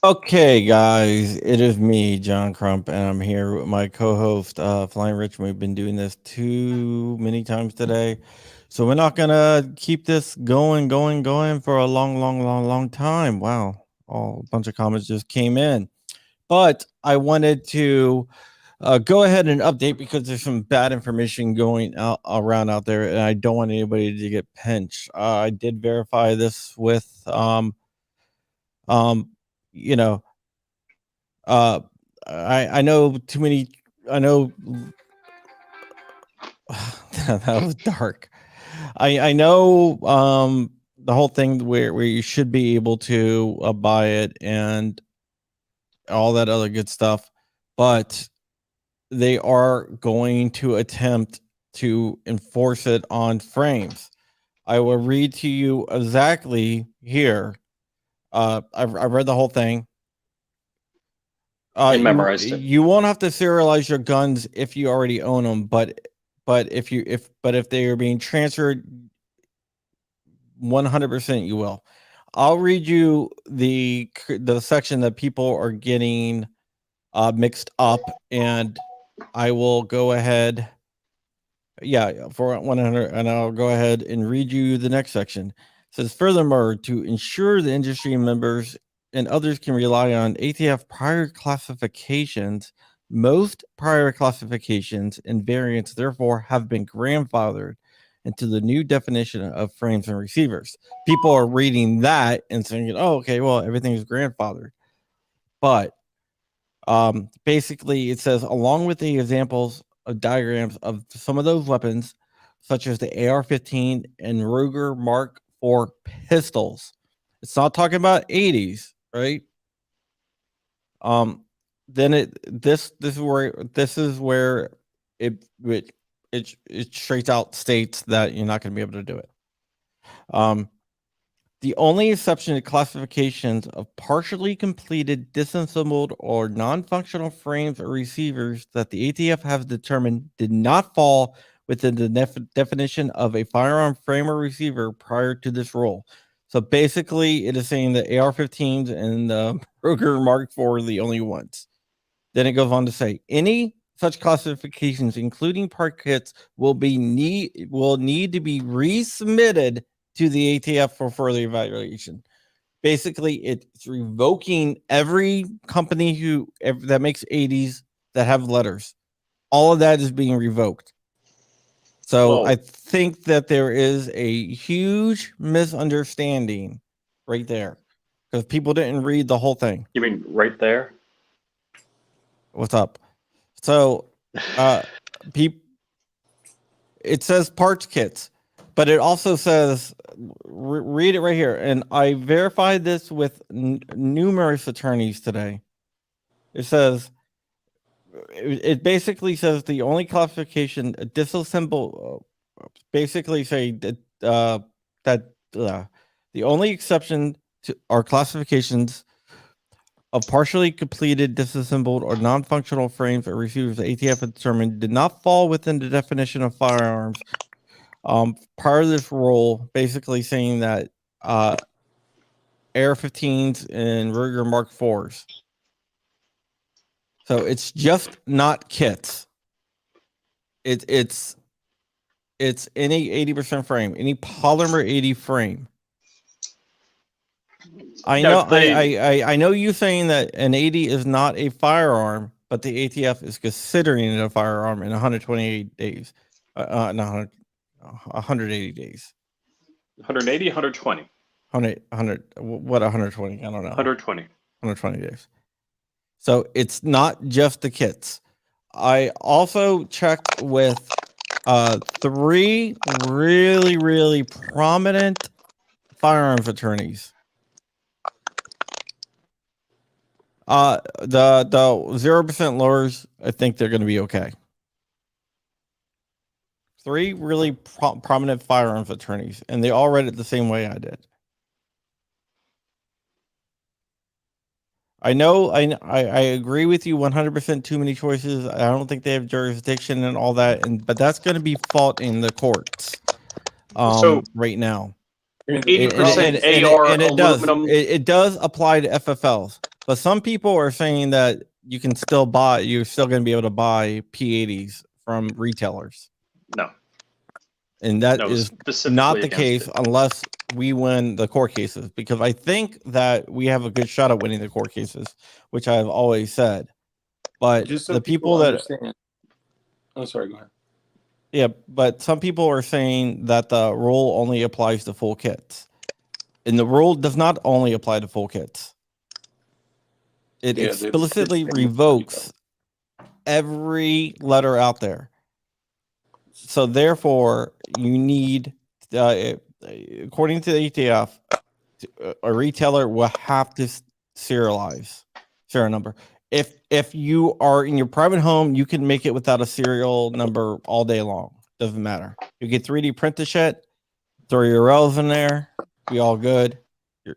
Okay, guys, it is me, John Crump, and I'm here with my co-host, Flying Rich. We've been doing this too many times today, so we're not gonna keep this going for a long time. Wow, a bunch of comments just came in, but I wanted to go ahead and update because there's some bad information going around out there, and I don't want anybody to get pinched. I did verify this with you know. I know too many. I know that was dark. I know the whole thing where you should be able to buy it and all that other good stuff, but they are going to attempt to enforce it on frames. I will read to you exactly here. I've read the whole thing. And memorized it. You won't have to serialize your guns if you already own them, but if they are being transferred, 100% you will. I'll read you the section that people are getting mixed up, and I will go ahead. Yeah, for 100, and I'll go ahead and read you the next section. It says, furthermore, to ensure the industry members and others can rely on ATF prior classifications, most prior classifications and variants therefore have been grandfathered into the new definition of frames and receivers. People are reading that and saying, oh, okay, well, everything is grandfathered. But basically, it says, along with the examples of diagrams of some of those weapons, such as the AR-15 and Ruger Mark IV pistols. It's not talking about 80s, right? Then this is where it straight out states that you're not going to be able to do it. The only exception to classifications of partially completed, disassembled, or non-functional frames or receivers that the ATF has determined did not fall within the definition of a firearm frame or receiver prior to this rule. So basically, it is saying that AR-15s and the Ruger Mark IV are the only ones. Then it goes on to say, any such classifications, including part kits, will need to be resubmitted to the ATF for further evaluation. Basically, it's revoking every company that makes 80s that have letters. All of that is being revoked. So I think that there is a huge misunderstanding right there because people didn't read the whole thing. You mean right there? What's up? So it says parts kits, but it also says, read it right here. And I verified this with numerous attorneys today. It says, it basically says the only classification disassemble, basically say that the only exception to our classifications of partially completed, disassembled, or non-functional frames or receivers the ATF had determined did not fall within the definition of firearms. Part of this rule basically saying that AR-15s and Ruger Mark IVs. So it's just not kits. It's any 80% frame, any polymer 80 frame. I know you saying that an 80 is not a firearm, but the ATF is considering it a firearm in 128 days. 180 days. 180, 120. What 120? I don't know. 120. 120 days. So it's not just the kits. I also checked with 3 really, really prominent firearms attorneys. The 0% lowers, I think they're going to be okay. 3 really prominent firearms attorneys, and they all read it the same way I did. I know I agree with you 100%. Too many choices. I don't think they have jurisdiction and all that, but that's going to be fought in the courts. So right now, 80% AR and it aluminum. it does apply to FFLs, but some people are saying that you're still going to be able to buy P80s from retailers. No. And that is not the case unless we win the court cases, because I think that we have a good shot at winning the court cases, which I've always said. But just so the people that understand. Oh, sorry, go ahead. Yeah, but some people are saying that the rule only applies to full kits. And the rule does not only apply to full kits. It explicitly revokes every letter out there. So therefore, you need, according to the ATF, a retailer will have to serialize serial number. If you are in your private home, you can make it without a serial number all day long. Doesn't matter. You get 3D print the shit, throw your rails in there, be all good.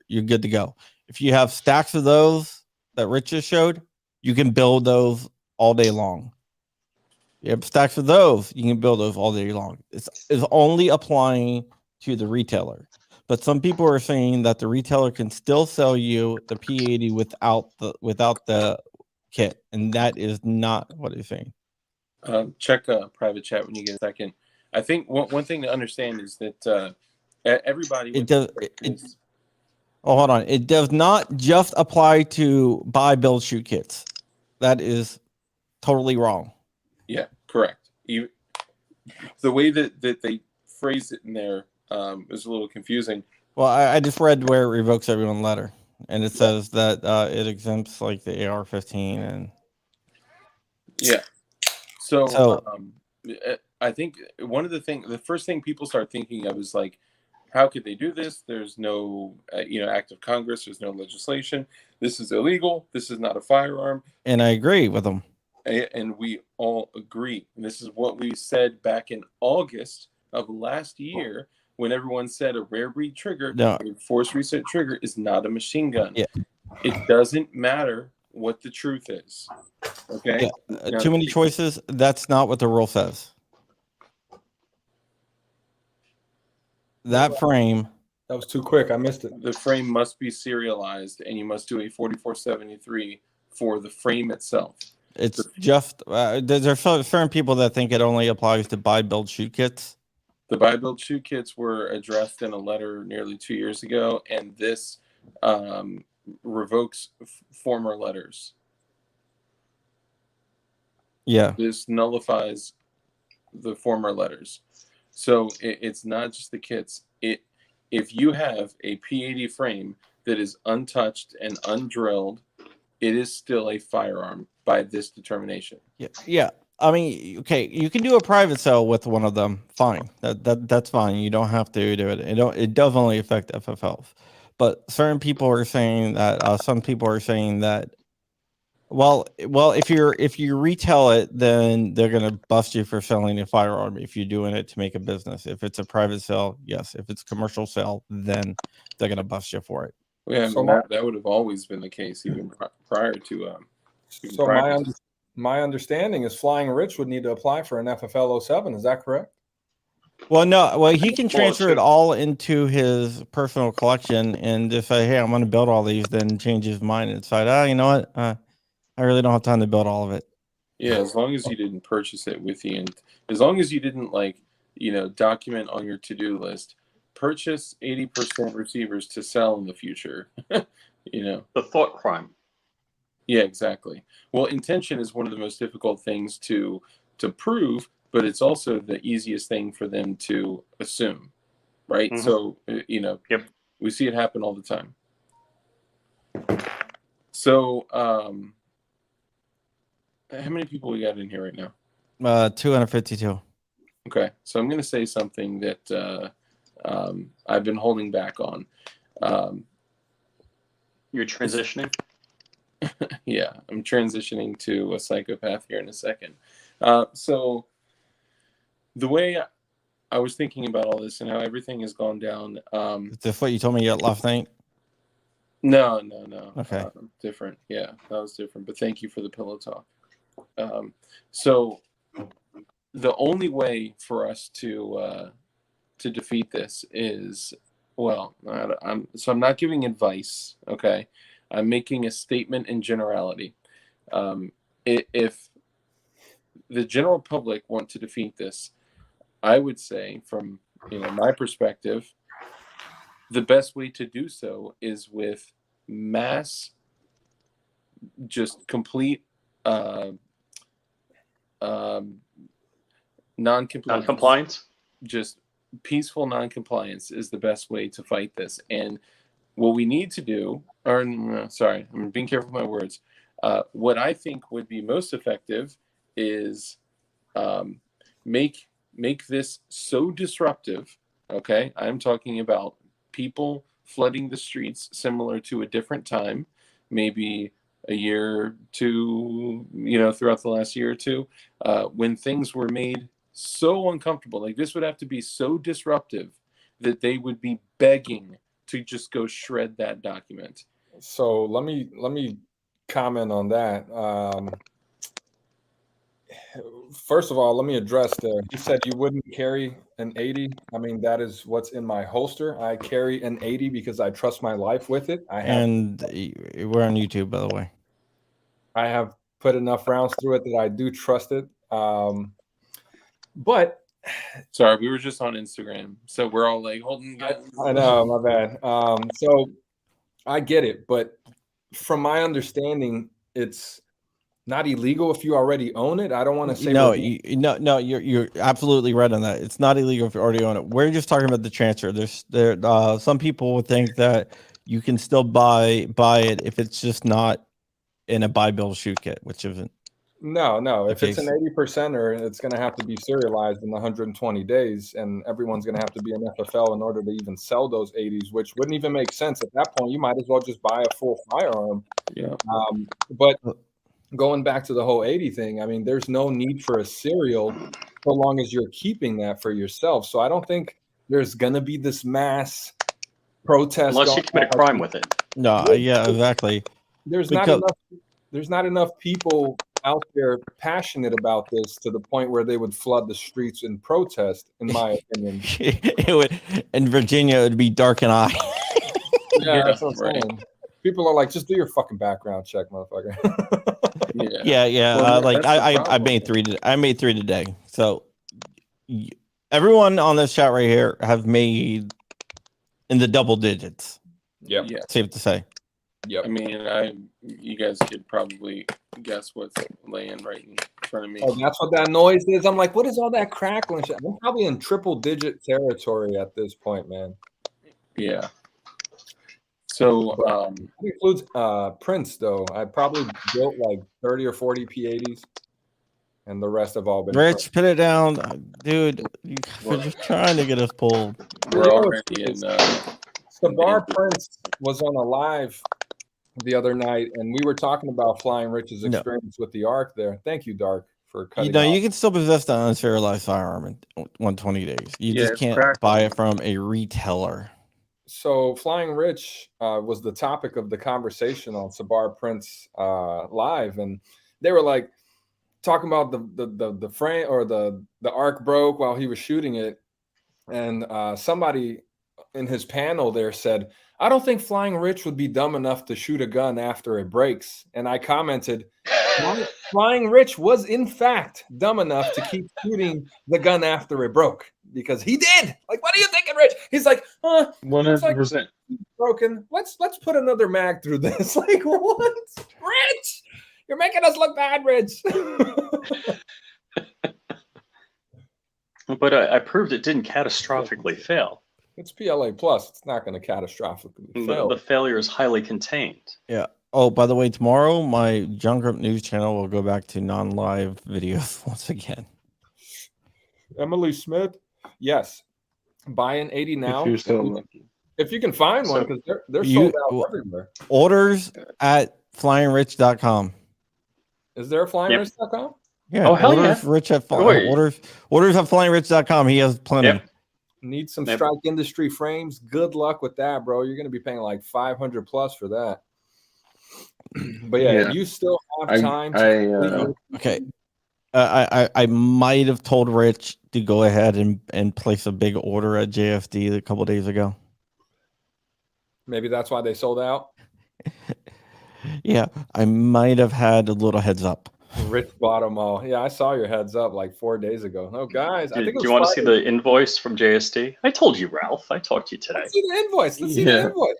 You're good to go. If you have stacks of those that Rich just showed, you can build those all day long. You have stacks of those, you can build those all day long. It's only applying to the retailer. But some people are saying that the retailer can still sell you the P80 without the kit, and that is not what it's saying. Check private chat when you get a second. I think one thing to understand is that everybody. Hold on. It does not just apply to buy, build, shoot kits. That is totally wrong. Yeah, correct. The way that they phrase it in there is a little confusing. Well, I just read where it revokes everyone letter, and it says that it exempts like the AR-15 and. Yeah. So I think the first thing people start thinking of is like, how could they do this? There's no, act of Congress. There's no legislation. This is illegal. This is not a firearm. And I agree with them. And we all agree. And this is what we said back in August of last year when everyone said a rare breed trigger, a force reset trigger is not a machine gun. Yeah. It doesn't matter what the truth is. Okay. Yeah. Too many choices. That's not what the rule says. That frame. That was too quick. I missed it. The frame must be serialized, and you must do a 4473 for the frame itself. It's just there's certain people that think it only applies to buy, build, shoot kits. The buy, build, shoot kits were addressed in a letter nearly 2 years ago, and this revokes former letters. Yeah. This nullifies the former letters. So it's not just the kits. If you have a P80 frame that is untouched and undrilled, it is still a firearm by this determination. Yeah. I mean, okay, you can do a private sale with one of them. Fine. That's fine. You don't have to do it. It does only affect FFLs. But certain people are saying that some people are saying that well, if you retail it, then they're gonna bust you for selling a firearm if you're doing it to make a business. If it's a private sale, yes. If it's commercial sale, then they're gonna bust you for it. Yeah, that would have always been the case, even prior to. My understanding is Flying Rich would need to apply for an FFL 07. Is that correct? Well, no. Well, he can transfer it all into his personal collection and just say, "Hey, I'm going to build all these." Then change his mind and decide, you know what? I really don't have time to build all of it. Yeah, as long as you didn't purchase it with you, and as long as you didn't document on your to-do list, purchase 80% receivers to sell in the future. The thought crime. Yeah, exactly. Well, intention is one of the most difficult things to prove, but it's also the easiest thing for them to assume, right? Mm-hmm. So, Yep. We see it happen all the time. So, how many people we got in here right now? 252. Okay, so I'm going to say something that I've been holding back on. You're transitioning? Yeah, I'm transitioning to a psychopath here in a second. So the way I was thinking about all this and how everything has gone down. Is this what you told me last night? No. Okay. Different. Yeah, that was different. But thank you for the pillow talk. So the only way for us to defeat this is, well, I'm not giving advice. Okay, I'm making a statement in generality. If the general public want to defeat this, I would say, from my perspective, the best way to do so is with mass, just complete Non-compliance? Just peaceful non-compliance is the best way to fight this. And what we need to do, sorry, I'm being careful with my words. What I think would be most effective is make this so disruptive. Okay, I'm talking about people flooding the streets similar to a different time, maybe a year, two, throughout the last year or two, when things were made so uncomfortable. Like, this would have to be so disruptive that they would be begging to just go shred that document. So let me comment on that. First of all, let me address you said you wouldn't carry an 80. I mean, that is what's in my holster. I carry an 80 because I trust my life with it. And we're on YouTube, by the way. I have put enough rounds through it that I do trust it. But sorry, we were just on Instagram, so we're all like holding guns. I know, my bad. So I get it, but from my understanding, it's not illegal if you already own it. I don't want to say no. You're absolutely right on that. It's not illegal if you already own it. We're just talking about the transfer. Some people would think that you can still buy it if it's just not in a buy build shoot kit, which isn't. No. If it's an 80%er, it's going to have to be serialized in 120 days, and everyone's going to have to be an FFL in order to even sell those 80s, which wouldn't even make sense at that point. You might as well just buy a full firearm. Yeah. But going back to the whole 80 thing, I mean, there's no need for a serial so long as you're keeping that for yourself. So I don't think there's going to be this mass protest. Unless you commit a crime with it. No, yeah, exactly. There's not enough people out there passionate about this to the point where they would flood the streets in protest, in my opinion. It would, in Virginia, it would be dark and eye. Yeah, that's what I'm saying. People are like, just do your fucking background check, motherfucker. Yeah. Well, I made 3. I made 3 today. So everyone on this chat right here have made in the double digits. Yeah. Safe to say. Yep. I mean, you guys could probably guess what's laying right in front of me. Oh, that's what that noise is. I'm like, what is all that crackling shit? I'm probably in triple digit territory at this point, man. Yeah. So it includes prints, though. I probably built like 30 or 40 P80s, and the rest have all been. Rich, put it down, dude. We're just trying to get us pulled. We're already in. Sabar Prince was on a live the other night, and we were talking about Flying Rich's experience with the ARC there. Thank you, Dark, for cutting. You can still possess the unserialized firearm in 120 days. You just can't buy it from a retailer. So Flying Rich was the topic of the conversation on Sabar Prince live, and they were like talking about the frame or the ARC broke while he was shooting it, and somebody in his panel there said, I don't think Flying Rich would be dumb enough to shoot a gun after it breaks. And I commented, Flying Rich was in fact dumb enough to keep shooting the gun after it broke, because he did. Like, what are you thinking, Rich? He's like, 100%. Like, broken. Let's put another mag through this. Like, what? Rich, you're making us look bad, Rich. But I proved it didn't catastrophically fail. It's PLA plus. It's not going to catastrophically fail. The failure is highly contained. Yeah. Oh, by the way, tomorrow my John Group News channel will go back to non-live videos once again. Emily Smith, yes. Buy an 80 now. If you're so lucky. If you can find one, because they're sold out everywhere. Orders at flyingrich.com. Is there a flyingrich.com? Yeah. Oh, hell orders yeah. Rich at orders at flyingrich.com. He has plenty. Yep. Need some Strike Industry frames. Good luck with that, bro. You're going to be paying like 500 plus for that. But yeah, you still have time. Okay. I might have told Rich to go ahead and place a big order at JFD a couple days ago. Maybe that's why they sold out. Yeah, I might have had a little heads up. Rich bought them all. Yeah, I saw your heads up like 4 days ago. Oh, guys, I think. Do you want to see the invoice from JSD? I told you, Ralph. I talked to you today. Let's see the invoice. Let's see the invoice.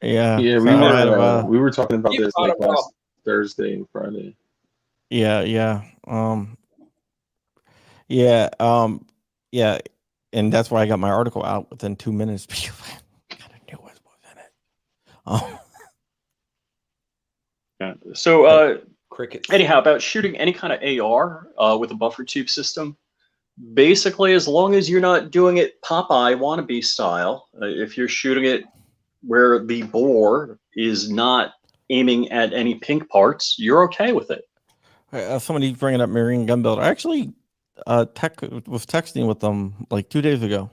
Yeah. We were talking about this like last Thursday and Friday. Yeah. And that's why I got my article out within 2 minutes because I kind of knew what was in it. Yeah. So, crickets. Anyhow, about shooting any kind of AR with a buffer tube system, basically, as long as you're not doing it Popeye wannabe style, if you're shooting it where the bore is not aiming at any pink parts, you're okay with it. Somebody bringing up Marine Gun Builder. I actually was texting with them like 2 days ago.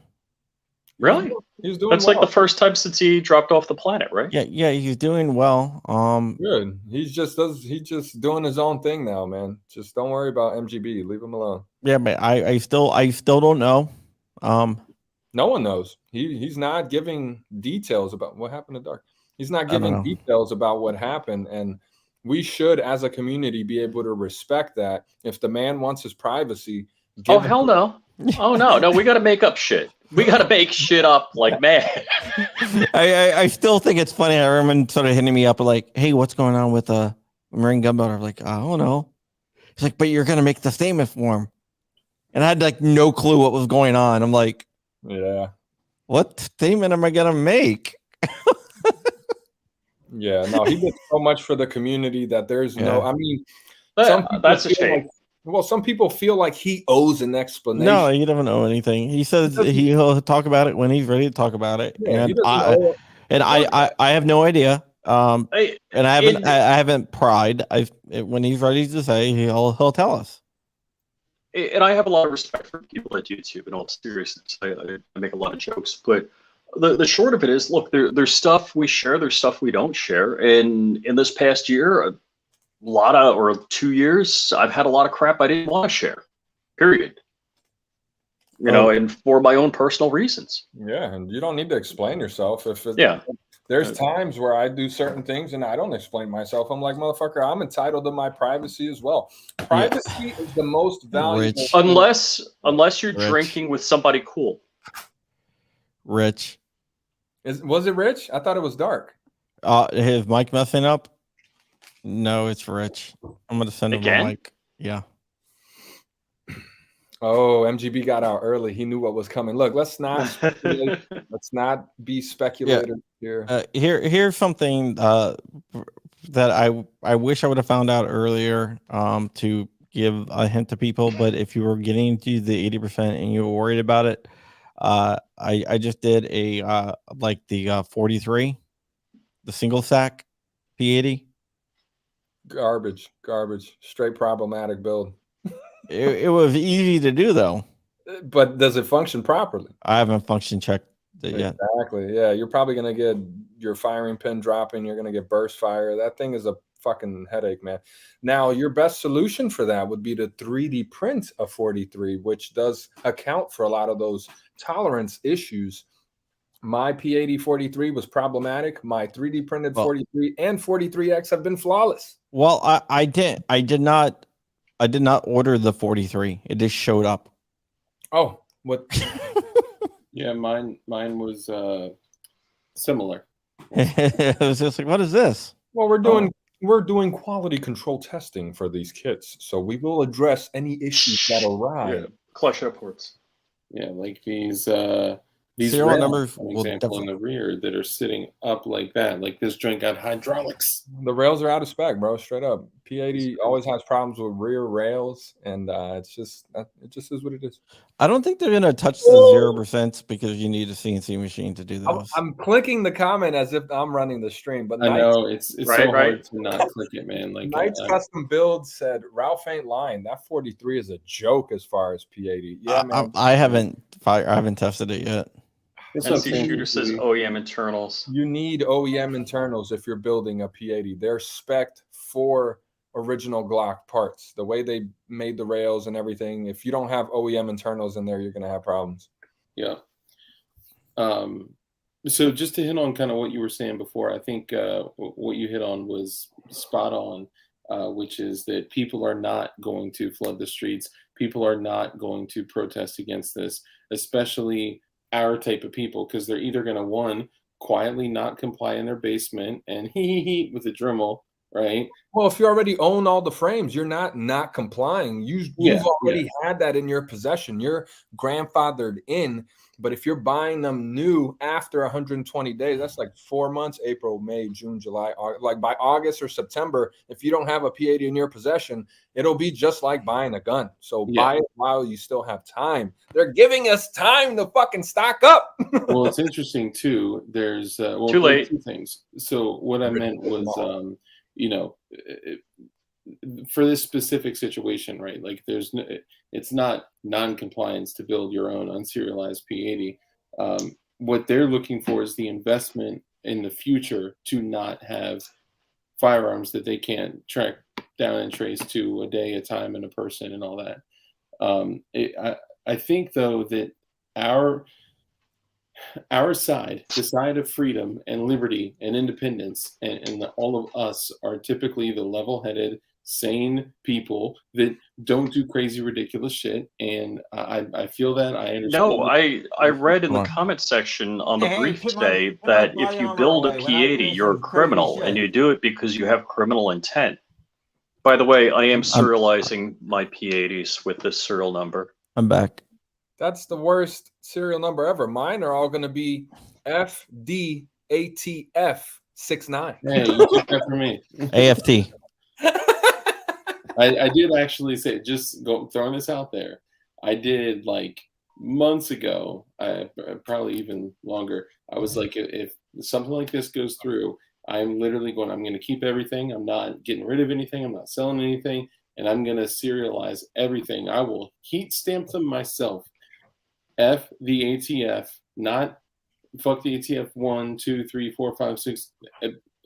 Really? He's doing That's well. like the first time since he dropped off the planet, right? Yeah, he's doing well. Good. He's just doing his own thing now, man. Just don't worry about MGB. Leave him alone. Yeah, but I still don't know. No one knows. He's not giving details about what happened to Dark. He's not giving details about what happened, and we should, as a community, be able to respect that. If the man wants his privacy, oh hell no! Oh no! We got to make up shit. We got to make shit up like mad. I still think it's funny. I remember sort of hitting me up like, "Hey, what's going on with Marine Gun Builder?" I'm like, I don't know. He's like, "But you're gonna make the statement form," and I had like no clue what was going on. I'm like, yeah, what statement am I gonna make? Yeah, no, he did so much for the community that there's no. I mean, that's a shame. Some people feel like he owes an explanation. No, he doesn't owe anything. He says he'll talk about it when he's ready to talk about it. Yeah, and I have no idea. And I haven't pried. When he's ready to say, he'll tell us. And I have a lot of respect for people at YouTube. In all seriousness, I make a lot of jokes, but the short of it is, look, there's stuff we share, there's stuff we don't share, and in this past year, 2 years, I've had a lot of crap I didn't want to share. Period. You know, and for my own personal reasons. Yeah, and you don't need to explain yourself. There's times where I do certain things and I don't explain myself. I'm like, motherfucker, I'm entitled to my privacy as well. Privacy is the most valuable. Unless you're drinking with somebody cool. Rich. Was it Rich? I thought it was Dark. His mic messing up? No, it's Rich. I'm gonna send him a mic. Yeah. Oh, MGB got out early. He knew what was coming. Look, let's not speculate. Let's not be speculators here. Here's something that I wish I would have found out earlier to give a hint to people. But if you were getting to the 80% and you were worried about it, I just did a like the 43, the single sack P80. Garbage, straight problematic build. It was easy to do though. But does it function properly? I haven't function checked it yet. Exactly. Yeah, you're probably gonna get your firing pin dropping. You're gonna get burst fire. That thing is a fucking headache, man. Now, your best solution for that would be to 3D print a 43, which does account for a lot of those tolerance issues. My P80 43 was problematic. My 3D printed 43 and 43X have been flawless. Well, I did not order the 43. It just showed up. Oh, what? Yeah, mine was similar. It was just like, what is this? Well, we're doing quality control testing for these kits, so we will address any issues that arise. Clutch up ports. Yeah, like these these serial rails, numbers for will example, in the rear that are sitting up like that, like this joint got hydraulics. The rails are out of spec, bro. Straight up. P80 always has problems with rear rails, and it just is what it is. I don't think they're gonna touch the 0% because you need a CNC machine to do those. I'm clicking the comment as if I'm running the stream, but I know it's Right, so right. hard to not click it, man. Like Knight's Custom Build said Ralph ain't lying. That 43 is a joke as far as P80. Yeah, man. I haven't tested it yet. NC Shooter says OEM internals. You need OEM internals if you're building a P80. They're spec'd for original Glock parts. The way they made the rails and everything. If you don't have OEM internals in there, you're gonna have problems. Yeah. So just to hit on kind of what you were saying before, I think what you hit on was spot on, which is that people are not going to flood the streets. People are not going to protest against this, especially our type of people, because they're either going to, one, quietly not comply in their basement and with a Dremel, right? Well, if you already own all the frames, you're not complying. You've already had that in your possession. You're grandfathered in. But if you're buying them new after 120 days, that's like 4 months, April, May, June, July, like by August or September, if you don't have a P80 in your possession, it'll be just like buying a gun. So buy it while you still have time. They're giving us time to fucking stock up. Well, it's interesting too. There's too late. Two things. So what I meant was, for this specific situation, right? Like it's not non-compliance to build your own unserialized P80. What they're looking for is the investment in the future to not have firearms that they can't track down and trace to a day, a time, and a person and all that. I think though that our side, the side of freedom and liberty and independence, and all of us are typically the level-headed, sane people that don't do crazy, ridiculous shit. And I feel that. I understand. No, I read in the comment section on the brief today that if you build a P80, you're a criminal, and you do it because you have criminal intent. By the way, I am serializing my P80s with this serial number. I'm back. That's the worst serial number ever. Mine are all going to be FDATF69. Hey, you took that from me. AFT. I did actually say, just throwing this out there, I did like months ago, probably even longer. I was like, if something like this goes through, I'm literally I'm going to keep everything. I'm not getting rid of anything. I'm not selling anything. And I'm going to serialize everything. I will heat stamp them myself. F the ATF, not fuck the ATF 1, 2, 3, 4, 5, 6,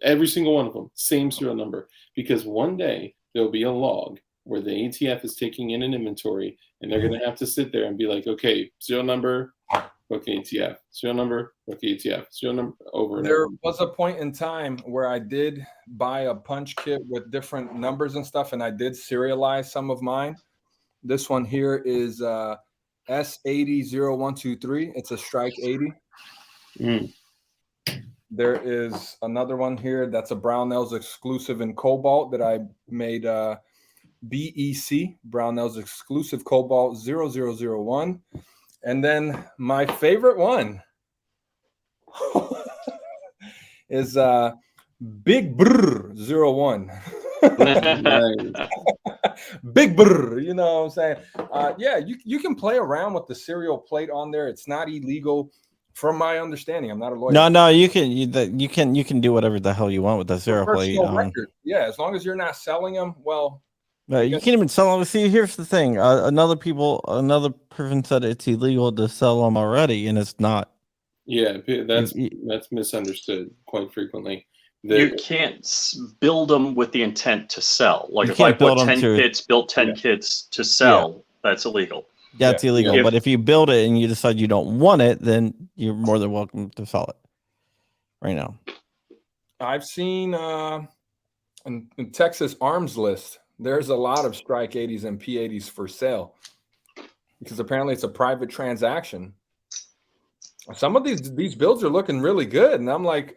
every single one of them, same serial number. Because one day there'll be a log where the ATF is taking in an inventory, and they're going to have to sit there and be like, okay, serial number, fuck ATF, serial number, fuck ATF, serial number, over and there over. was a point in time where I did buy a punch kit with different numbers and stuff, and I did serialize some of mine. This one here is S800123. It's a Strike 80. There is another one here that's a Brownells exclusive in Cobalt that I made BEC, Brownells exclusive Cobalt 0001. And then my favorite one is Big Brr 01. Big Brr, you know what I'm saying? Yeah, you can play around with the serial plate on there. It's not illegal, from my understanding. I'm not a lawyer. No, you can do whatever the hell you want with the serial plate. Yeah, as long as you're not selling them. Well, you can't even sell them. See, here's the thing. Another person said it's illegal to sell them already, and it's not. Yeah, that's misunderstood quite frequently. You can't build them with the intent to sell. Like if I bought 10 kits, built 10 kits to sell, that's illegal. Yeah, it's illegal. But if you build it and you decide you don't want it, then you're more than welcome to sell it right now. I've seen in Texas Arms List, there's a lot of Strike 80s and P80s for sale because apparently it's a private transaction. Some of these builds are looking really good, and I'm like,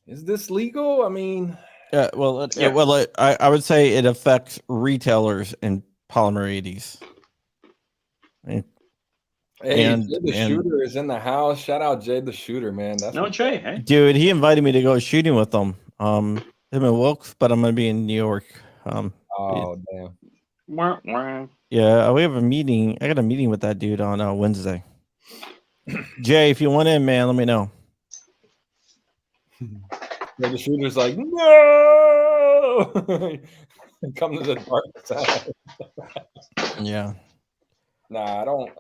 is this legal? I mean, I would say it affects retailers and polymer 80s. Hey, Jay the Shooter is in the house. Shout out Jay the Shooter, man. That's no Jay, hey dude. He invited me to go shooting with him. Him and Wilkes, but I'm gonna be in New York. Oh damn. Yeah, we have a meeting. I got a meeting with that dude on Wednesday. Jay, if you want in, man, let me know. The Shooter's like, no. Come to the dark side. Yeah. Nah, I don't.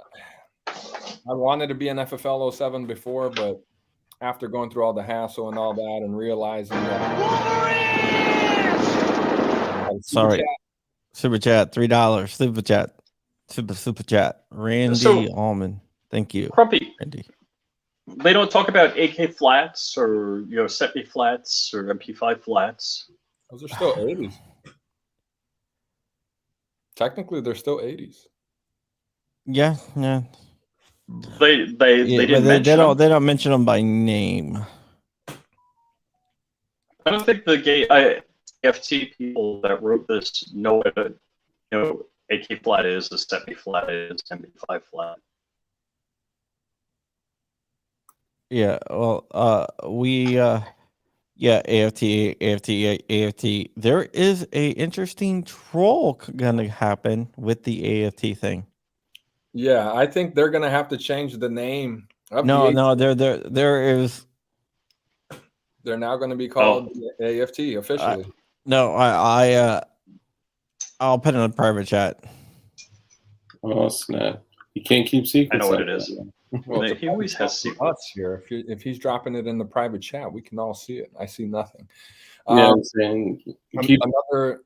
I wanted to be an FFL 07 before, but after going through all the hassle and all that and realizing that. Sorry. Super chat, $3. Super chat. Super chat. Randy Allman. Thank you. Crumpy. Randy. They don't talk about AK flats or SETI flats or MP5 flats. Those are still 80s. Technically, they're still 80s. Yeah. They didn't mention them. They don't mention them by name. I don't think the gay FT people that wrote this know what AK flat is, a SETI flat is, MP5 flat. Yeah. Well, AFT. There is a interesting troll gonna happen with the AFT thing. Yeah, I think they're gonna have to change the name. No, there is. They're now going to be called AFT officially. I'll put it in a private chat. Oh snap! You can't keep secrets. I know what it is. Well, he always has secrets here. If he's dropping it in the private chat, we can all see it. I see nothing. Yeah, I'm saying.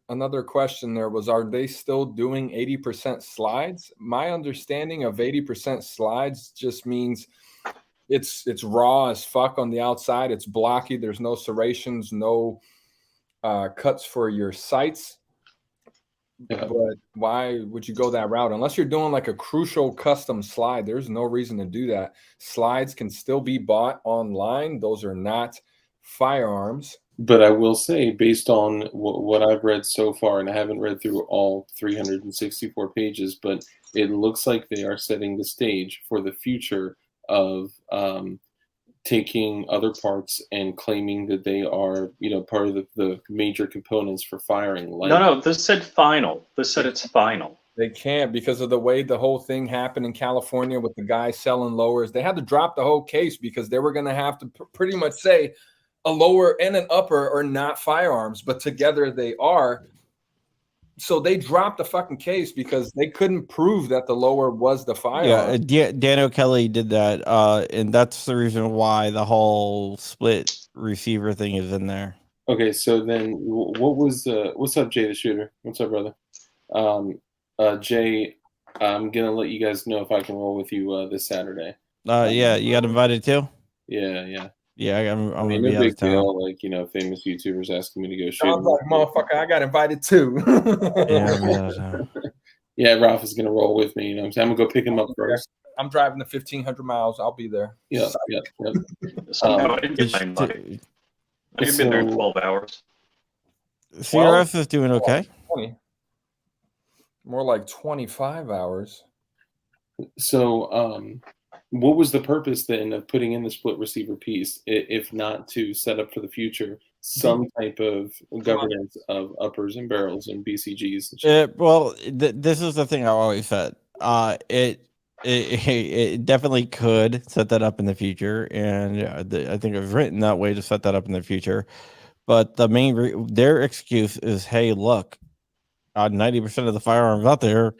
Another question there was: are they still doing 80% slides? My understanding of 80% slides just means it's raw as fuck on the outside. It's blocky. There's no serrations, no cuts for your sights. Yeah. But why would you go that route? Unless you're doing like a crucial custom slide, there's no reason to do that. Slides can still be bought online. Those are not firearms. But I will say, based on what I've read so far, and I haven't read through all 364 pages, but it looks like they are setting the stage for the future of taking other parts and claiming that they are, part of the major components for firing. No, this said final. This said it's final. They can't because of the way the whole thing happened in California with the guy selling lowers. They had to drop the whole case because they were going to have to pretty much say a lower and an upper are not firearms, but together they are. So they dropped the fucking case because they couldn't prove that the lower was the firearm. Yeah, Dan O'Kelly did that, and that's the reason why the whole split receiver thing is in there. Okay, so then what's up, Jay the Shooter? What's up, brother? Jay, I'm gonna let you guys know if I can roll with you this Saturday. Yeah, you got invited too? Yeah. Yeah, I'm gonna no be out of town. Deal, like famous YouTubers asking me to go shoot. I'm like, motherfucker, I got invited too. Yeah, Ralph is gonna roll with me. I'm gonna go pick him up first. I'm driving the 1,500 miles. I'll be there. Yeah. I didn't get my invite. I've been there in 12 hours. CRS is doing okay. 20. More like 25 hours. So, what was the purpose then of putting in the split receiver piece, if not to set up for the future some type of governance of uppers and barrels and BCGs? This is the thing I always said. It definitely could set that up in the future, and I think it was written that way to set that up in the future. But the their excuse is, hey, look, 90% of the firearms out there,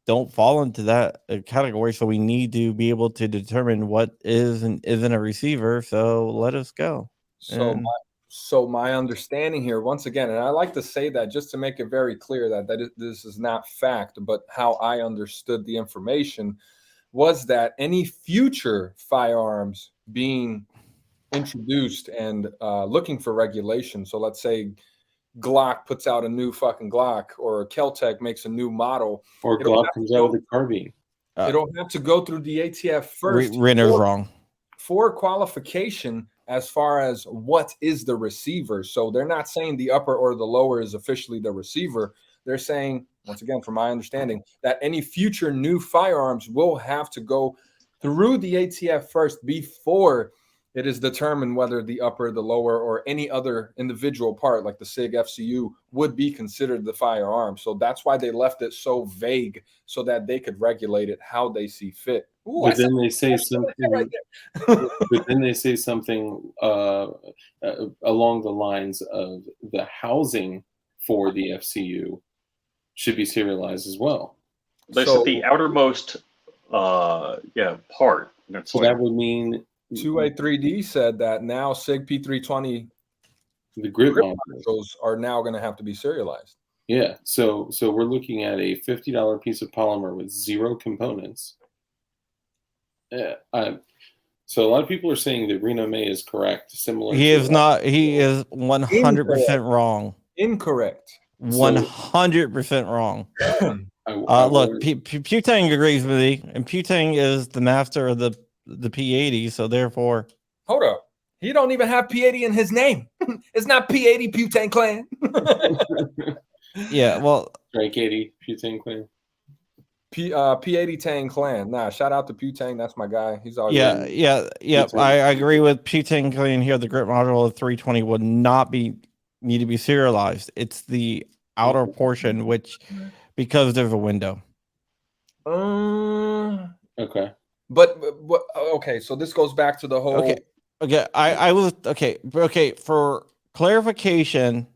don't fall into that category. So we need to be able to determine what is and isn't a receiver. So let us go. So my understanding here, once again, and I like to say that just to make it very clear that this is not fact, but how I understood the information was that any future firearms being introduced and looking for regulation. So let's say Glock puts out a new fucking Glock, or Keltec makes a new model, or Glock comes out with a carbine. It'll have to go through the ATF first. Renner's wrong. For qualification as far as what is the receiver. So they're not saying the upper or the lower is officially the receiver. They're saying once again, from my understanding, that any future new firearms will have to go through the ATF first before it is determined whether the upper, the lower, or any other individual part, like the SIG FCU, would be considered the firearm. So that's why they left it so vague, so that they could regulate it how they see fit. Ooh, but then they say something. right But then they say something along the lines of the housing for the FCU should be serialized as well. They said the outermost, part. So that would mean 2A3D said that now SIG P320 the grip modules are now going to have to be serialized. Yeah, so we're looking at a $50 piece of polymer with 0 components. So a lot of people are saying that Reno May is correct. Similar, he is not. He is 100% wrong. Incorrect. 100% wrong. Look, Putang agrees with me, and Putang is the master of the P80, so therefore. Hold up. He don't even have P80 in his name. It's not P80 Putang Clan. Yeah, well, Strike 80 Putang Clan. P80 Tang Clan. Nah, shout out to Putang. That's my guy. He's always yeah. I agree with Putang Clan here. The grip module of 320 would not need to be serialized. It's the outer portion, which because there's a window. Okay. But okay, so this goes back to the whole. Okay. I was okay. For clarification,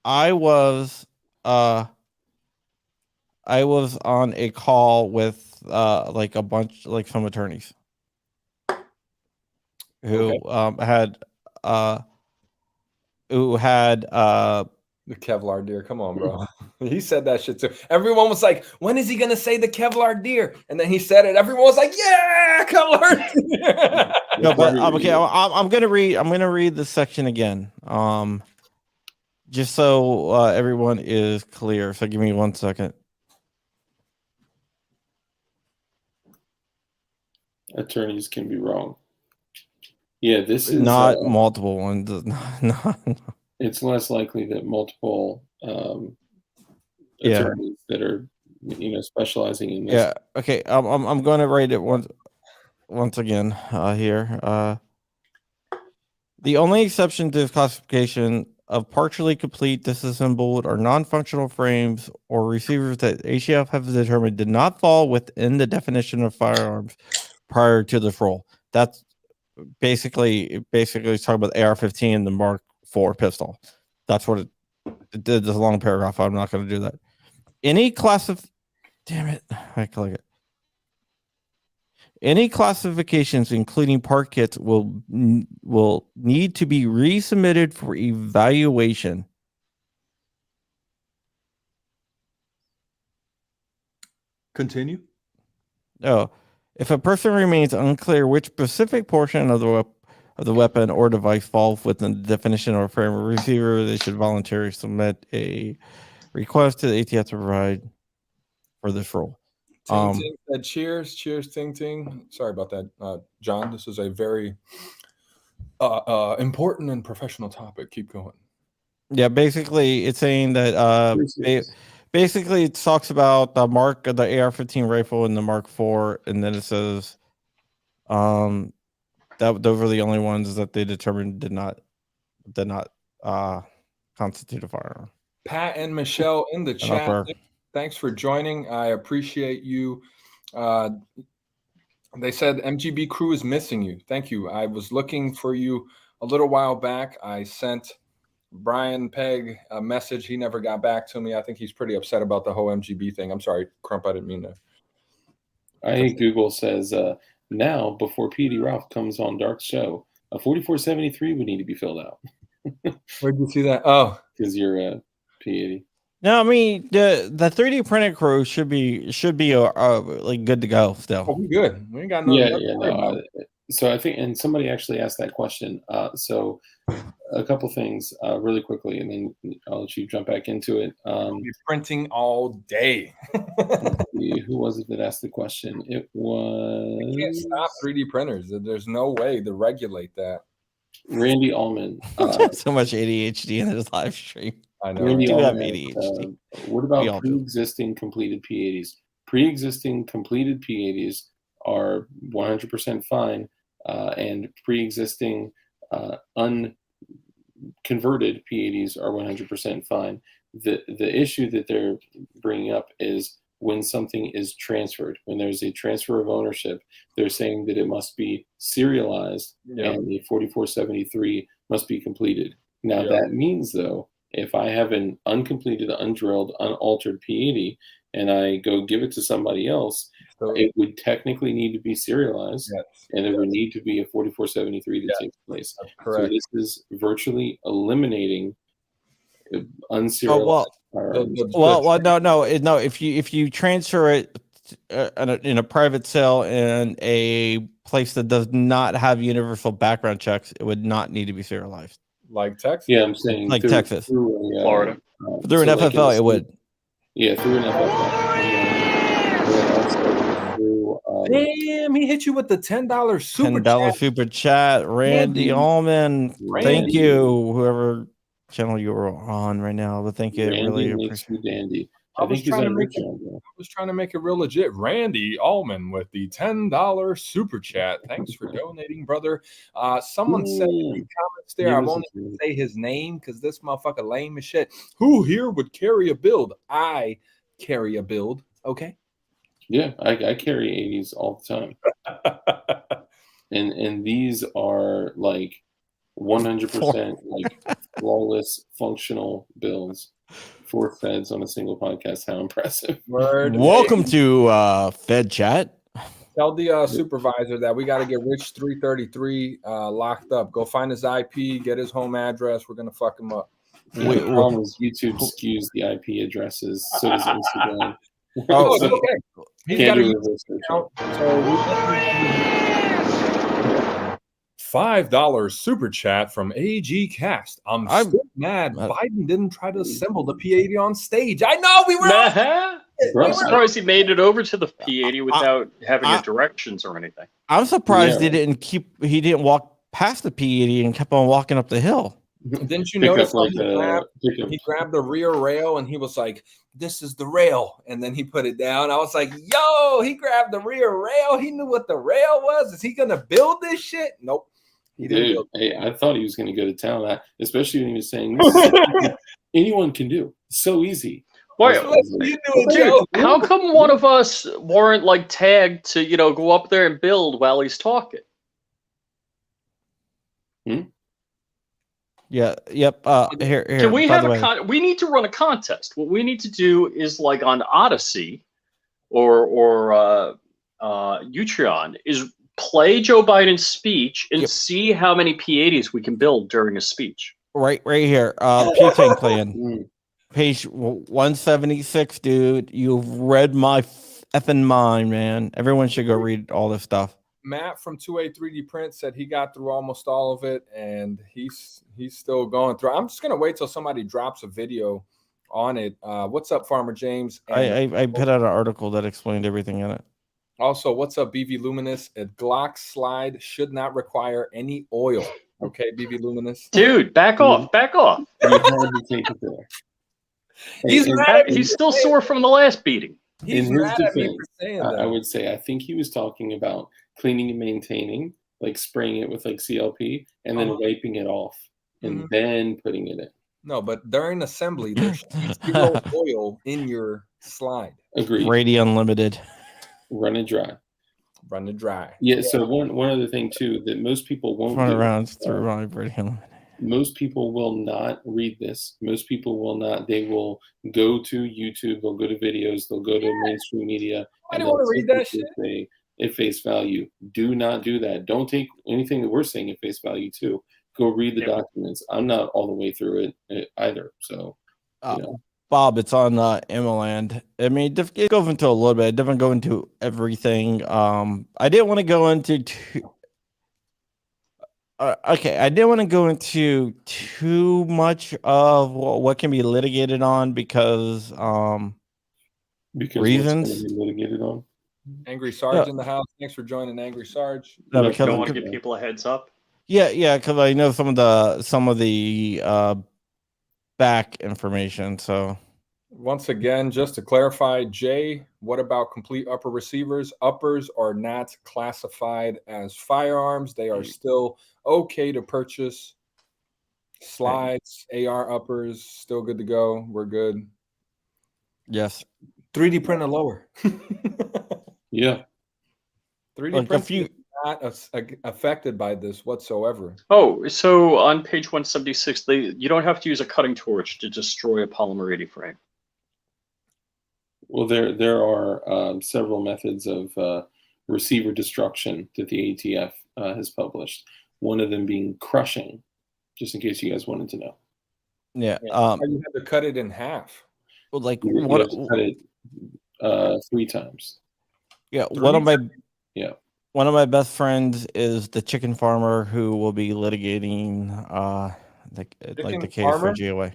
I was on a call with like a bunch, like some attorneys who had the Kevlar deer. Come on, bro. He said that shit too. Everyone was like, when is he gonna say the Kevlar deer? And then he said it. Everyone was like, yeah, Kevlar deer. No, but okay, I'm gonna read this section again. Just so everyone is clear. So give me 1 second. Attorneys can be wrong. Yeah, this is not multiple ones. No. It's less likely that multiple attorneys that are specializing in this. Yeah. Okay. I'm going to write it once again here. The only exception to this classification of partially complete, disassembled, or non-functional frames or receivers that ATF have determined did not fall within the definition of firearms prior to this rule. That's basically it's talking about the AR-15 and the Mark IV pistol. That's what it did. This long paragraph. I'm not going to do that. Any classifications, including part kits, will need to be resubmitted for evaluation. Continue. Oh, if a person remains unclear which specific portion of the weapon or device falls within the definition of a frame or receiver, they should voluntarily submit a request to the ATF to provide for this rule. Ting Ting said, cheers, Ting Ting. Sorry about that, John. This is a very important and professional topic. Keep going. Yeah, basically, it's saying that basically it talks about the AR-15 rifle and the Mark IV, and then it says that those were the only ones that they determined did not constitute a firearm. Pat and Michelle in the chat. Thanks for joining. I appreciate you. They said MGB crew is missing you. Thank you. I was looking for you a little while back. I sent Brian Pegg a message. He never got back to me. I think he's pretty upset about the whole MGB thing. I'm sorry, Crump. I didn't mean to. I think Google says now before PD Ralph comes on Dark's show, a 4473 would need to be filled out. Where'd you see that? Oh, because you're P80. No, I mean the 3D printed crew should be like good to go still. Oh, we good. We ain't got no. No. So I think, and somebody actually asked that question. So a couple things really quickly, and then I'll let you jump back into it. We're printing all day. Who was it that asked the question? It was. You can't stop 3D printers. There's no way to regulate that. Randy Allman. So much ADHD in his live stream. I know. We do have Almond, ADHD. what We all about do. pre-existing completed P80s? Pre-existing completed P80s are 100% fine, and pre-existing unconverted P80s are 100% fine. The issue that they're bringing up is when something is transferred, when there's a transfer of ownership, they're saying that it must be serialized and the 4473 must be completed. Now that means, though, if I have an uncompleted, undrilled, unaltered P80 and I go give it to somebody else, it would technically need to be serialized, and there would need to be a 4473 that takes place. So this is virtually eliminating unserialized firearms. No. If you transfer it in a private sale in a place that does not have universal background checks, it would not need to be serialized. Like Texas? Yeah, I'm saying like Texas, Florida. Through an FFL, it would. Yeah, through an FFL. Damn, he hit you with the $10 super $10 chat. super chat. Randy Allman, thank you. Whoever channel you were on right now, but thank you. Randy really makes appreciate me dandy. I was trying to make it real legit. Randy Allman with the $10 super chat. Thanks for donating, brother. Someone said in the comments there, I won't even say his name because this motherfucker lame as shit. Who here would carry a build? I carry a build. Okay. Yeah, I carry 80s all the time. and these are like 100% like flawless functional builds. 4 feds on a single podcast. How impressive. Welcome to Fed Chat. Tell the supervisor that we got to get Rich 333 locked up. Go find his IP, get his home address. We're going to fuck him up. Yeah, the problem is YouTube skews the IP addresses. So does Instagram. Oh, it's okay. He's got a YouTube account. $5 super chat from AG Cast. I'm still mad Biden didn't try to assemble the P80 on stage. I know we were. I'm surprised he made it over to the P80 without having any directions or anything. I'm surprised he didn't walk past the P80 and kept on walking up the hill. Didn't you notice he grabbed the rear rail and he was like, "This is the rail," and then he put it down. I was like, "Yo, he grabbed the rear rail. He knew what the rail was. Is he gonna build this shit?" Nope. Dude, hey, I thought he was going to go to town, especially when he was saying anyone can do. So easy. Wait, dude, how come one of us weren't like tagged to go up there and build while he's talking? Yeah. Yep. Here. Can we have we need to run a contest. What we need to do is like on Odyssey or Utreon is play Joe Biden's speech and see how many P80s we can build during a speech. Right here. Butane plan. Page 176, dude. You've read my effing mind, man. Everyone should go read all this stuff. Matt from 2A3D Print said he got through almost all of it, and he's still going through. I'm just gonna wait till somebody drops a video on it. What's up, Farmer James? And I put out an article that explained everything in it. Also, what's up, BV Luminous? A Glock slide should not require any oil. Okay, BV Luminous. Dude, back off. He's still sore from the last beating. In his defense, I would say I think he was talking about cleaning and maintaining, like spraying it with like CLP and then wiping it off and then putting it in. No, but during assembly, there's zero oil in your slide. Agreed. Brady Unlimited. Run it dry. Yeah. So one other thing too that most people won't run around through my Brady Unlimited. Most people will not read this. Most people will not. They will go to YouTube. They'll go to videos. They'll go to mainstream media. I don't want to read that shit. At face value. Do not do that. Don't take anything that we're saying at face value too. Go read the documents. I'm not all the way through it either. So, Bob, it's on Emmaland. I mean, it goes into a little bit. It doesn't go into everything. I didn't want to go into I didn't want to go into too much of what can be litigated on because reasons. What's gonna be litigated on? Angry Sarge in the house. Thanks for joining, Angry Sarge. No, you don't want to give people a heads up. Yeah, because I know some of the back information. So once again, just to clarify, Jay, what about complete upper receivers? Uppers are not classified as firearms. They are still okay to purchase. Slides, AR uppers, still good to go. We're good. yes, 3D printer lower. Yeah. 3D like a printer few. is not affected by this whatsoever. Oh, so on page 176, you don't have to use a cutting torch to destroy a polymer 80 frame. Well, there are several methods of receiver destruction that the ATF has published. One of them being crushing, just in case you guys wanted to know. Yeah. You had to cut it in half. Like You what? have to cut it 3 times. Yeah. Three One of my Yeah. One of my best friends is the chicken farmer who will be litigating the case farmer? for GOA.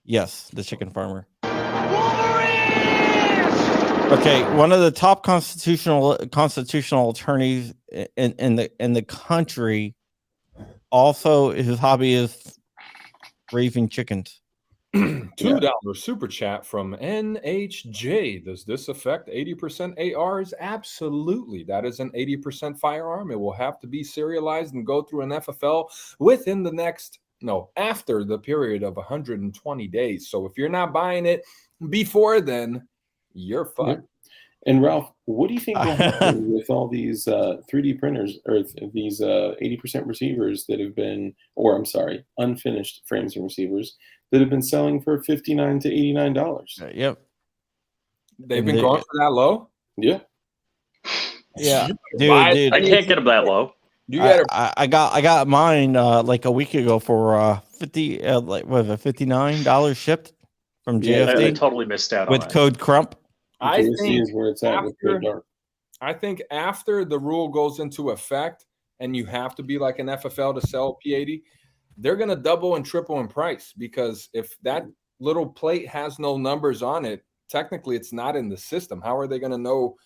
Yes, the chicken farmer. Okay, one of the top constitutional attorneys in the country. Also, his hobby is raising chickens. $2 super chat from NHJ. Does this affect 80% ARs? Absolutely. That is an 80% firearm. It will have to be serialized and go through an FFL within after the period of 120 days. So if you're not buying it before then, you're fucked. Yeah. And Ralph, what do you think will happen with all these 3D printers or these 80% receivers that have been, unfinished frames and receivers that have been selling for $59 to $89? Yep. They've been going for that low? Yeah. Yeah. Dude, I can't get them that low. I got mine like a week ago for $59 shipped from JFD. I totally missed out on with that. code Crump. I think is where it's at with Code Dark. I think after the rule goes into effect and you have to be like an FFL to sell P80, they're going to double and triple in price, because if that little plate has no numbers on it, technically it's not in the system. How are they going to know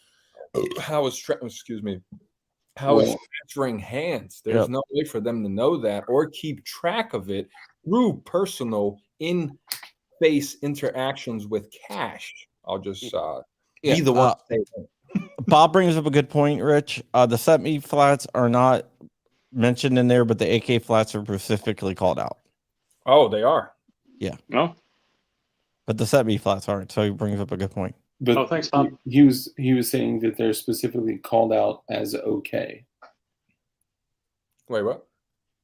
how it's transferring hands? There's no way for them to know that or keep track of it through personal in-face interactions with cash. I'll just be the one to say that. Bob brings up a good point, Rich. The semi flats are not mentioned in there, but the AK flats are specifically called out. Oh, they are. Yeah. No. But the semi flats aren't. So he brings up a good point. But thanks, Bob. He was saying that they're specifically called out as okay. Wait, what?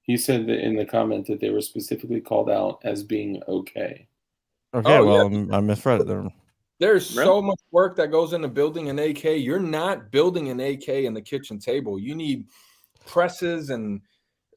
He said that in the comment that they were specifically called out as being okay. Okay, I misread it there. There's so much work that goes into building an AK. You're not building an AK in the kitchen table. You need presses and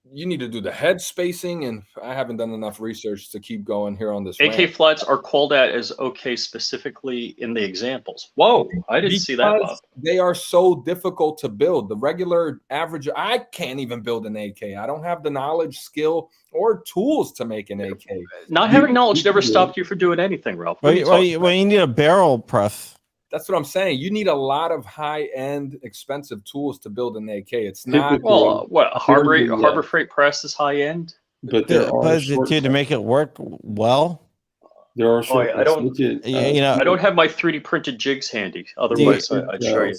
you need to do the head spacing. And I haven't done enough research to keep going here on this. AK flats are called out as okay specifically in the examples. Whoa, I didn't see that, Bob. They are so difficult to build. The regular average, I can't even build an AK. I don't have the knowledge, skill, or tools to make an AK. Not having knowledge never stopped you from doing anything, Ralph. Well, you need a barrel press. That's what I'm saying. You need a lot of high-end, expensive tools to build an AK. It's not Harbor Freight press is high-end. But there are to make it work well. There are shortcuts. I don't have my 3D printed jigs handy. Otherwise, I'd show you.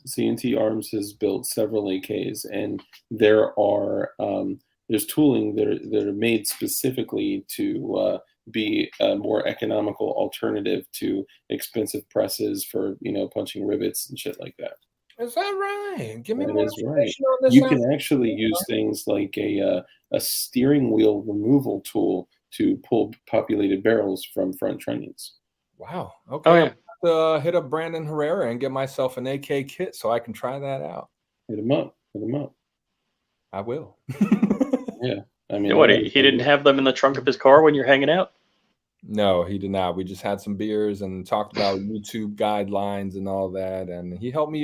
CNT Arms has built several AKs, and there's tooling that are made specifically to be a more economical alternative to expensive presses for punching rivets and shit like that. Is that right? Give me that more is right. on this. You can actually use things like a steering wheel removal tool to pull populated barrels from front trunnions. Wow. Okay. Oh, yeah. I'll have to hit up Brandon Herrera and get myself an AK kit so I can try that out. Hit him up. I will. Yeah. I mean, he didn't have them in the trunk of his car when you're hanging out? No, he did not. We just had some beers and talked about YouTube guidelines and all that. And he helped me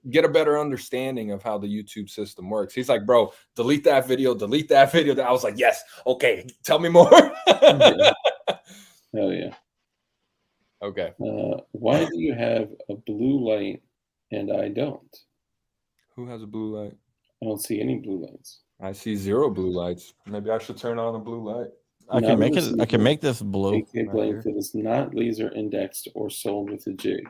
get a better understanding of how the YouTube system works. He's like, bro, delete that video. I was like, yes. Okay. Tell me more. Hell yeah. Okay. Why do you have a blue light and I don't? Who has a blue light? I don't see any blue lights. I see 0 blue lights. Maybe I should turn on a blue light. I can make it. I can make this blue. AK blank that is not laser indexed or sold with a jig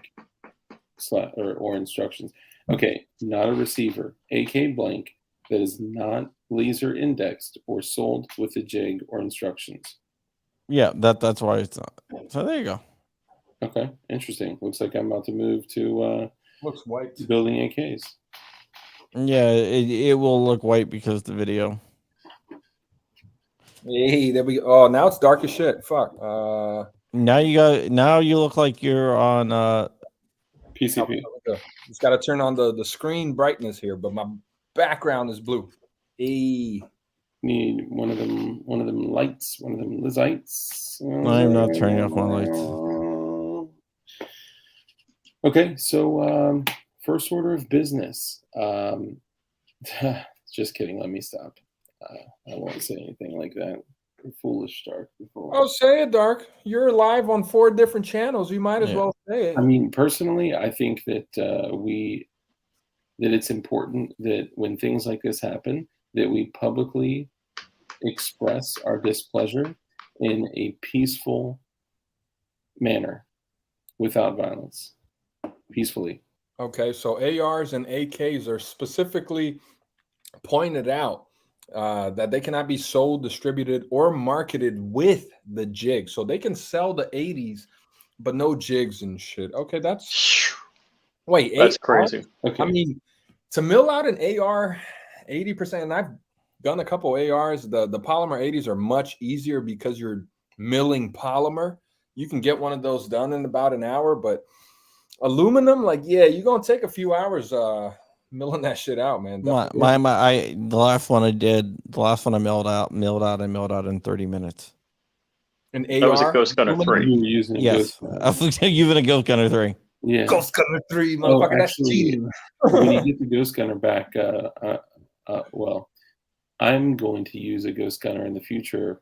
or instructions. Okay, not a receiver. AK blank that is not laser indexed or sold with a jig or instructions. Yeah, that's why it's not. So there you go. Okay, interesting. Looks like I'm about to move to Looks white. building AKs. Yeah, it will look white because of the video. Hey, there we go. Oh, now it's dark as shit. Fuck. Now you look like you're on PCP. Just got to turn on the screen brightness here, but my background is blue. Hey. Need one of them lights, one of them lights. I'm not turning off my lights. Okay, so first order of business. Just kidding. Let me stop. I won't say anything like that. You're foolish, Dark. Oh, say it, Dark. You're live on 4 different channels. You might as well say it. I mean, personally, I think that that it's important that when things like this happen, that we publicly express our displeasure in a peaceful manner, without violence, peacefully. Okay, so ARs and AKs are specifically pointed out that they cannot be sold, distributed, or marketed with the jig. So they can sell the 80s, but no jigs and shit. Okay, that's crazy. Okay. I mean, to mill out an AR 80%, and I've done a couple ARs. The polymer 80s are much easier because you're milling polymer. You can get one of those done in about an hour, but aluminum, like, yeah, you're gonna take a few hours milling that shit out, man. the last one I milled out in 30 minutes. An AR? That was a Ghost Gunner 3. You were using a Yes, I was using a Ghost Gunner 3. Yeah. Ghost Gunner 3, motherfucker. That's cheating. When you get the Ghost Gunner back, well, I'm going to use a Ghost Gunner in the future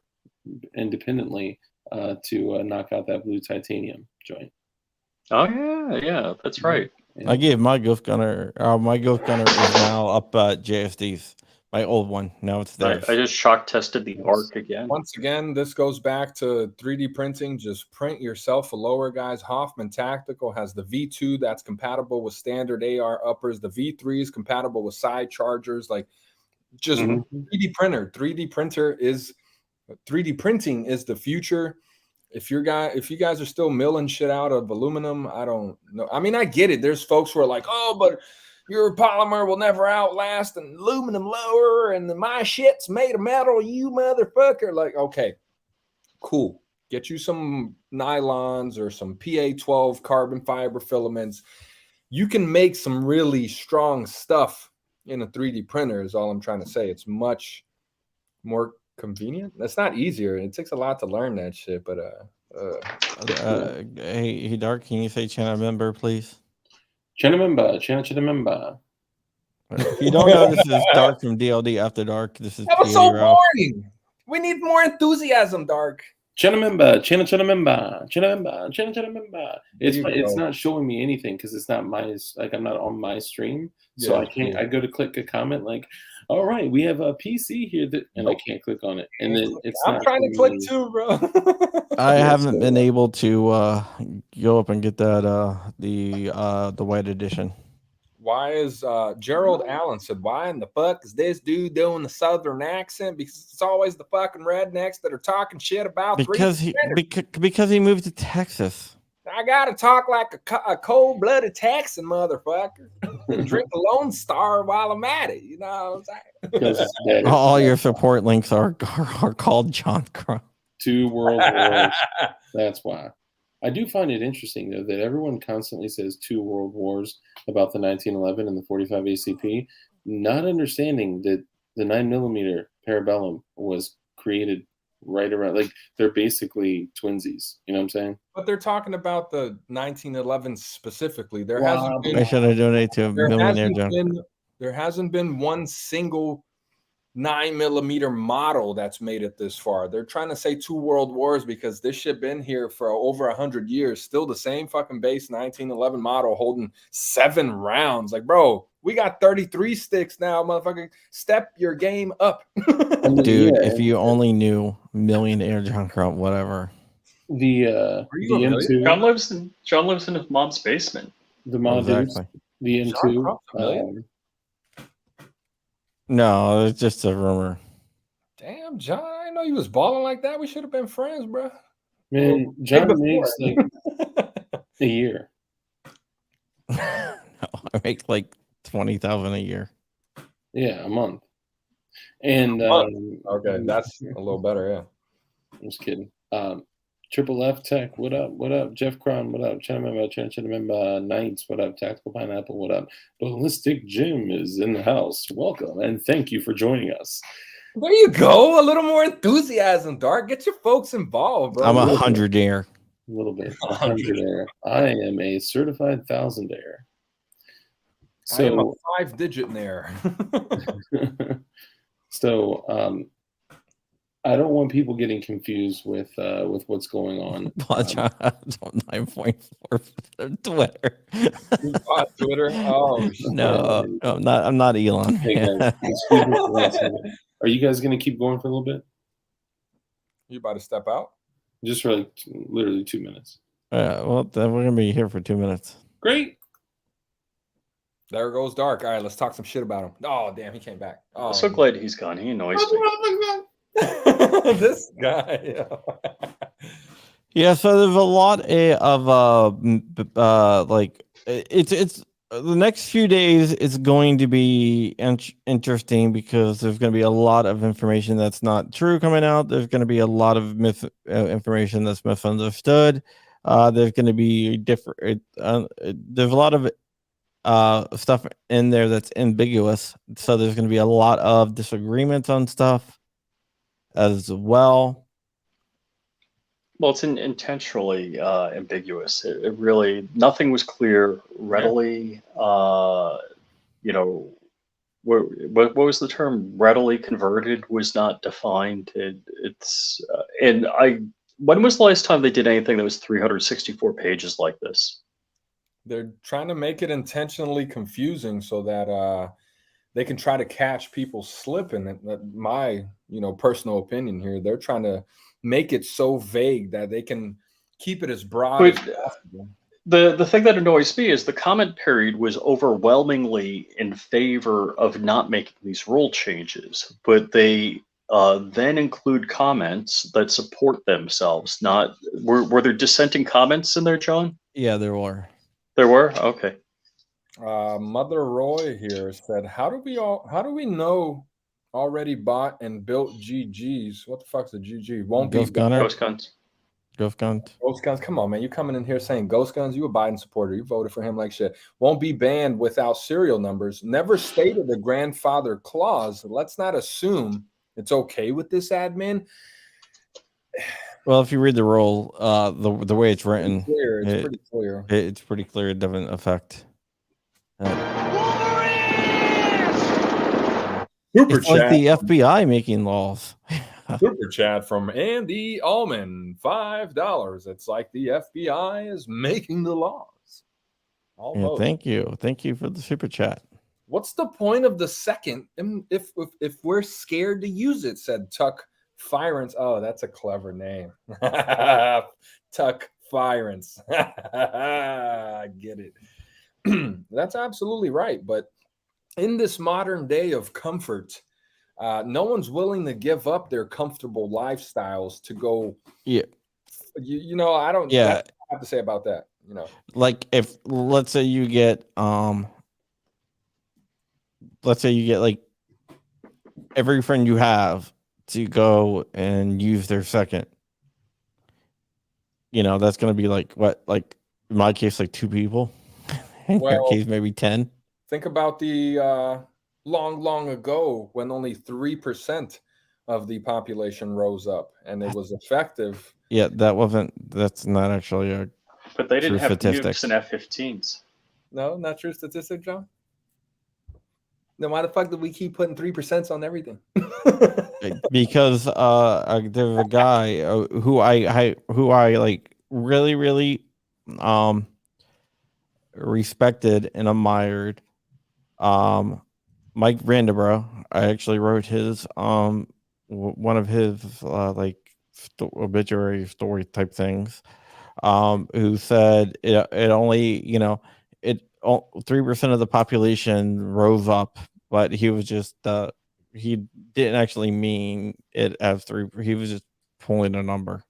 independently to knock out that blue titanium joint. Oh yeah, that's right. I gave my Ghost Gunner. My Ghost Gunner is now up at JSD's. My old one. Now it's there. I just shock tested the ARC again. Once again, this goes back to 3D printing. Just print yourself a lower, guys. Hoffman Tactical has the V2 that's compatible with standard AR uppers. The V3 is compatible with side chargers. Like, just 3D printer. 3D printing is the future. If you guys are still milling shit out of aluminum, I don't know. I mean, I get it. There's folks who are like, oh, but your polymer will never outlast an aluminum lower, and my shit's made of metal, you motherfucker. Like, okay, cool. Get you some nylons or some PA12 carbon fiber filaments. You can make some really strong stuff in a 3D printer is all I'm trying to say. It's much more convenient. That's not easier. It takes a lot to learn that shit, but hey Dark, can you say channel member, please? Channel member. If you don't know, this is Dark from DLD After Dark. This is that was so boring. We need more enthusiasm, Dark. Channel member. It's not showing me anything because it's not I'm not on my stream, so I can't. I go to click a comment like, all right, we have a PC here and I can't click on it, and then I'm trying to click too, bro. I haven't been able to go up and get that the white edition. Why is Gerald Allen said, why in the fuck is this dude doing the southern accent? Because it's always the fucking rednecks that are talking shit about because he moved to Texas. I gotta talk like a cold-blooded Texan motherfucker and drink a Lone Star while I'm at it. You know what I'm saying? All your support links are called John Crow. 2 World Wars. That's why. I do find it interesting, though, that everyone constantly says 2 World Wars about the 1911 and the 45 ACP, not understanding that the 9mm Parabellum was created right around, like, they're basically twinsies. You know what I'm saying? But they're talking about the 1911 specifically. There I should have donated to a millionaire, John. There hasn't been one single 9mm model that's made it this far. They're trying to say 2 world wars because this shit been here for over 100 years. Still the same fucking base 1911 model holding 7 rounds. Like, bro, We got 33 sticks now, motherfucker. Step your game up. Dude, if you only knew millionaire John Crump, whatever. The M2. John lives in his mom's basement. The modders. The M2. No, it's just a rumor. Damn, John, I didn't know you was balling like that. We should have been friends, bro. Man, John makes like a year. No, I make like 20,000 a year. Yeah, a month. And okay, that's a little better. Yeah, I'm just kidding. Triple F Tech, what up? What up? Jeff Cron, what up? Remember Knights, what up? Tactical Pineapple, what up? Ballistic Jim is in the house. Welcome and thank you for joining us. There you go. A little more enthusiasm, Dark. Get your folks involved, bro. I'm 100-aire. A little bit. 100-aire. I am a certified 1000-aire. So I am a 5-digit there. So I don't want people getting confused with what's going on. 9.4 Twitter. Twitter? Oh no, I'm not Elon. Hey guys, are you guys gonna keep going for a little bit? You about to step out? Just for like literally 2 minutes. Well, then we're gonna be here for 2 minutes. Great. There goes Dark. All right, let's talk some shit about him. Oh, damn, he came back. Oh, I'm so glad he's gone. He annoys me. This guy. Yeah, so there's a lot of like it's the next few days is going to be interesting because there's going to be a lot of information that's not true coming out. There's going to be a lot of information that's misunderstood. There's going to be different. There's a lot of stuff in there that's ambiguous, so there's going to be a lot of disagreements on stuff as well. Well, it's intentionally ambiguous. It really, nothing was clear readily. You know, what was the term? Readily converted was not defined. When was the last time they did anything that was 364 pages like this? They're trying to make it intentionally confusing so that they can try to catch people slipping. My, personal opinion here, they're trying to make it so vague that they can keep it as broad as possible. The thing that annoys me is the comment period was overwhelmingly in favor of not making these rule changes, but they then include comments that support themselves. Were there dissenting comments in there, John? Yeah, there were. There were? Okay. Mother Roy here said, how do we know already bought and built GGs? What the fuck's a GG? Won't Ghost be Gunner. Ghost guns. Ghost Guns. Ghost Guns. Come on, man. You coming in here saying Ghost Guns? You a Biden supporter. You voted for him like shit. Won't be banned without serial numbers. Never stated a grandfather clause. Let's not assume it's okay with this admin. Well, if you read the rule, the way it's written, it's pretty clear. It's pretty clear. It doesn't affect. Super it's like the FBI making laws. Super chat from Andy Allman, $5. It's like the FBI is making the laws. Yeah, thank you for the super chat. What's the point of the second if we're scared to use it? Said Tuck Firance. Oh, that's a clever name. Tuck Firance. I get it. That's absolutely right. But in this modern day of comfort, no one's willing to give up their comfortable lifestyles to go. Yeah. I don't. Yeah. That's what I have to say about that. Like if let's say you get like every friend you have to go and use their second, that's going to be like what, like in my case, like 2 people. In your case, maybe 10. Think about the long ago when only 3% of the population rose up and it was effective. Yeah, that's not actually a but they didn't have nukes and F-15s. No, not true statistic, John. Then why the fuck did we keep putting 3% on everything? Because there's a guy who I like really respected and admired, Mike Vandenborough, I actually wrote his one of his like obituary story type things. Who said it only, you know, 3% of the population rose up, but he was just he didn't actually mean it as 3. He was just pulling a number.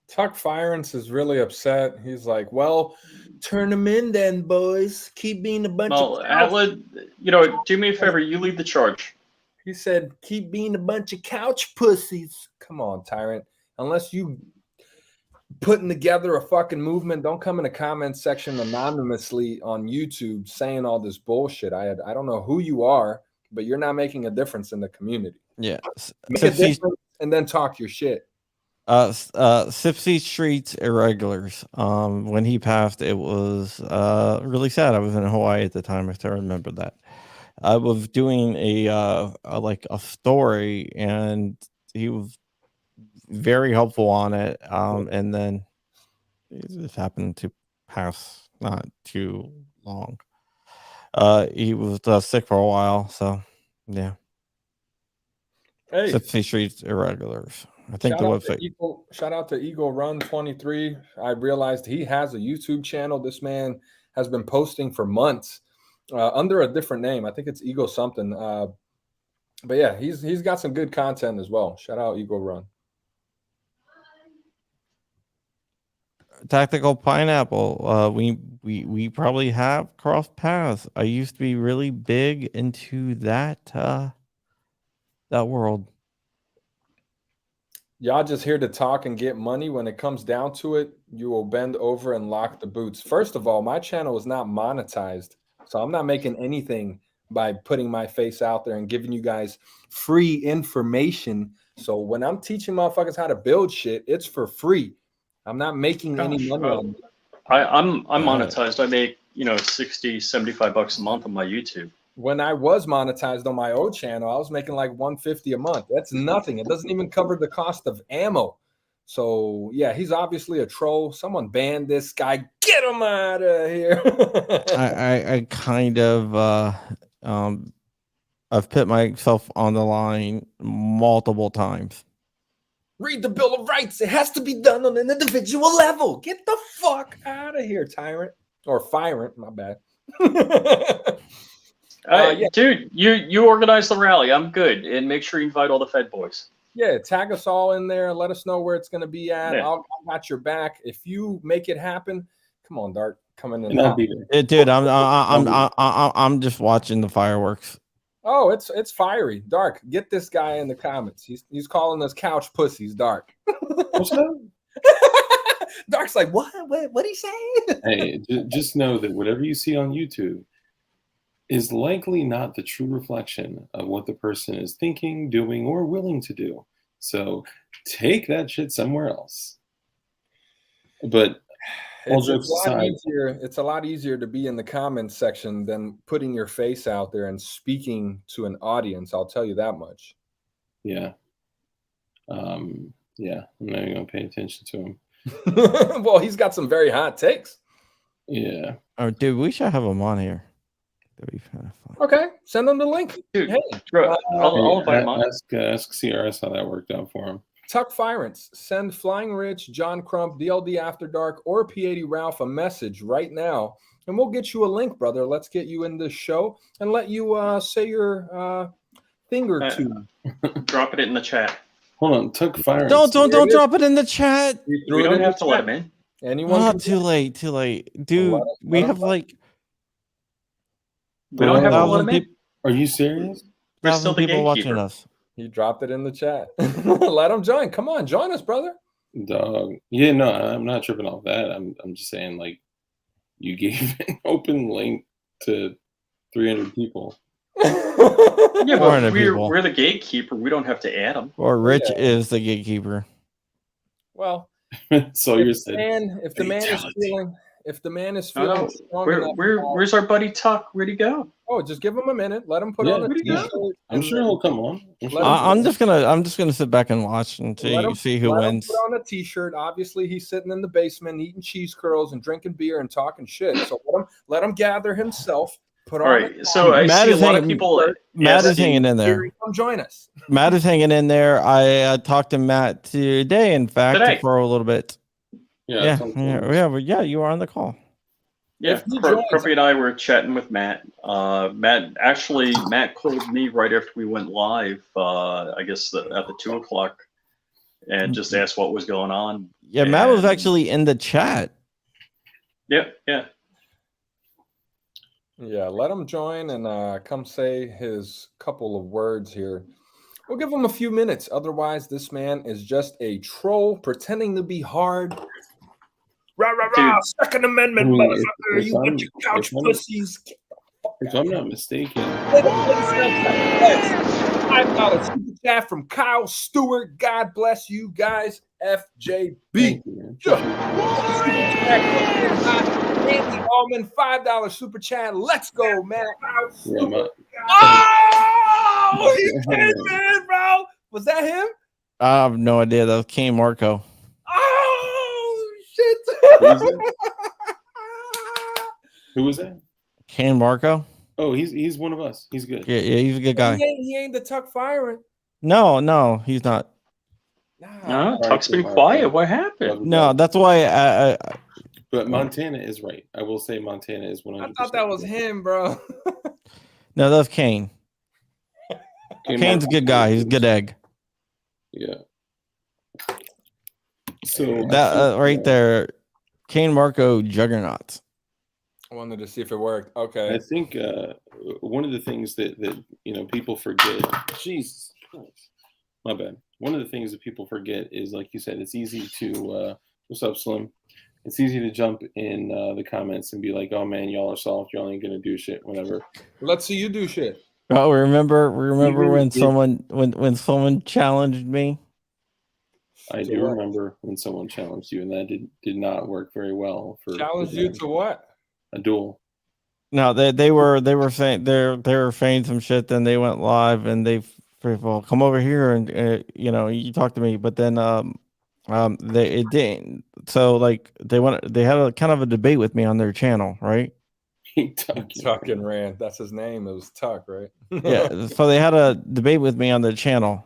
Tuck Firance is really upset. He's like, well, turn them in then, boys. Keep being a bunch of couch. You know, do me a favor. You lead the charge. He said, keep being a bunch of couch pussies. Come on, Tyrant. Unless you putting together a fucking movement, don't come in the comment section anonymously on YouTube saying all this bullshit. I don't know who you are, but you're not making a difference in the community. Yeah. Make a difference and then talk your shit. Sipsy Street's Irregulars. When he passed, it was really sad. I was in Hawaii at the time. I still remember that. I was doing a story, and he was very helpful on it. And then it just happened to pass not too long. He was sick for a while, so yeah. Hey, Sipsy Street's Irregulars. I think the website. Shout out to Eagle Run 23. I realized he has a YouTube channel. This man has been posting for months under a different name. I think it's Eagle something. But yeah, he's got some good content as well. Shout out Eagle Run. Tactical Pineapple. We probably have crossed paths. I used to be really big into that world. Y'all just here to talk and get money. When it comes down to it, you will bend over and lock the boots. First of all, my channel is not monetized, so I'm not making anything by putting my face out there and giving you guys free information. So when I'm teaching motherfuckers how to build shit, it's for free. I'm not making any money on it. I'm monetized. I make, you know, $60-$75 a month on my YouTube. When I was monetized on my old channel, I was making like $150 a month. That's nothing. It doesn't even cover the cost of ammo. So yeah, he's obviously a troll. Someone banned this guy. Get him out of here. I kind of I've put myself on the line multiple times. Read the Bill of Rights. It has to be done on an individual level. Get the fuck out of here, Tyrant. Or Firant, my bad. Yeah. Dude, you organize the rally. I'm good. And make sure you invite all the Fed boys. Yeah, tag us all in there. Let us know where it's going to be at. Yeah. I'll got your back. If you make it happen, come on, Dart. Come in. And I'll be there. Dude, I'm just watching the fireworks. Oh, it's fiery. Dark, get this guy in the comments. He's calling us couch pussies, Dark. What's up? Dark's like, what'd he say? Hey, just know that whatever you see on YouTube is likely not the true reflection of what the person is thinking, doing, or willing to do. So take that shit somewhere else. But all jokes aside, it's a lot easier to be in the comments section than putting your face out there and speaking to an audience. I'll tell you that much. Yeah. Yeah, I'm not even gonna pay attention to him. Well, he's got some very hot takes. Yeah. Oh, dude, we should have him on here. That'd be kind of fun. Okay, send him the link. Dude, hey, I'll invite him on. Ask CRS how that worked out for him. Tuck Firance, send Flying Rich, John Crump, DLD After Dark, or P80 Ralph a message right now, and we'll get you a link, brother. Let's get you in this show and let you say your thing or two. Drop it in the chat. Hold on, Tuck Firance. Don't drop it in the chat. We don't have to let him in. Anyone? Oh, too late, dude. We have like. We don't have to let him in. Are you serious? We're still the people watching gatekeeper. us. He dropped it in the chat. Let him join. Come on, join us, brother. Dog. Yeah, no, I'm not tripping off that. I'm just saying, like, you gave an open link to 300 people. Yeah, but people. we're the gatekeeper. We don't have to add them. Or Rich is the gatekeeper. Well, so you're saying if the man is feeling strong enough, where's our buddy Tuck? Where'd he go? Oh, just give him a minute. Let him put on a t-shirt. I'm sure he'll come on. I'm just gonna sit back and watch and see who wins. Put on a t-shirt. Obviously, he's sitting in the basement eating cheese curls and drinking beer and talking shit. So let him gather himself, Put All on right. So I Matt see a is lot of hanging- people. Matt is asking- hanging in there. Come join us. Matt is hanging in there. I talked to Matt today, in fact, Today. for a little bit. Yeah. Yeah, you were on the call. Yeah, If he joins- Croppy and I were chatting with Matt. Matt called me right after we went live. I guess at the 2:00, and just asked what was going on. Yeah, Matt was And- actually in the chat. Yeah. Yeah, let him join and come say his couple of words here. We'll give him a few minutes. Otherwise, this man is just a troll pretending to be hard. Rah, rah, rah, Dude. Second Amendment, I mean, motherfucker. if You I'm- got your couch if I'm- pussies. If I'm not mistaken, $5 super chat from Kyle Stewart. God bless you guys. FJB. thank you, man. Andy Allman, $5 super chat. Let's go, man. Yeah, Oh, he came in, bro. Was that him? I have no idea. That was Kane Marco. Oh, shit. Who was that? Kane Marco? Oh, he's one of us. He's good. Yeah, he's a good guy. He ain't the tuck firing. No, he's not. No, Right, Tuck's been right, quiet. right. What happened? No, that's why But Montana is right. I will say Montana is 100%. I thought that was him, bro. no, that's Kane. Kane's a good guy. He's a good egg. Yeah. So That right there, Kane Marco juggernauts. I wanted to see if it worked. Okay. I think one of the things that people forget. Jesus Christ. My bad. One of the things that people forget is, like you said, it's easy to what's up, Slim? It's easy to jump in the comments and be like, "Oh man, y'all are soft. Y'all ain't gonna do shit." Whatever. Let's see you do shit. Oh, remember Even when if- someone challenged me? I To do what? remember when someone challenged you, and that did not work very well for Challenge you to what? a duel. No, they were saying they were saying some shit. Then they went live and they well, come over here and you talk to me. But then it didn't. So like they had a kind of a debate with me on their channel, right? Tuck and Rand. That's his name. It was Tuck, right? Yeah. So they had a debate with me on their channel,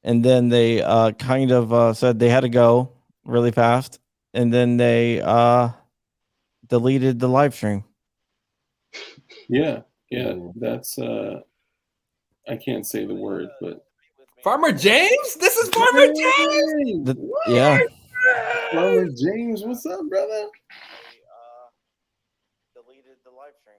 and then they kind of said they had to go really fast, and then they deleted the live stream. Yeah, that's I can't say the word, but Farmer James? This is Farmer James. Yeah. Farmer James, what's up, brother? Deleted the live stream.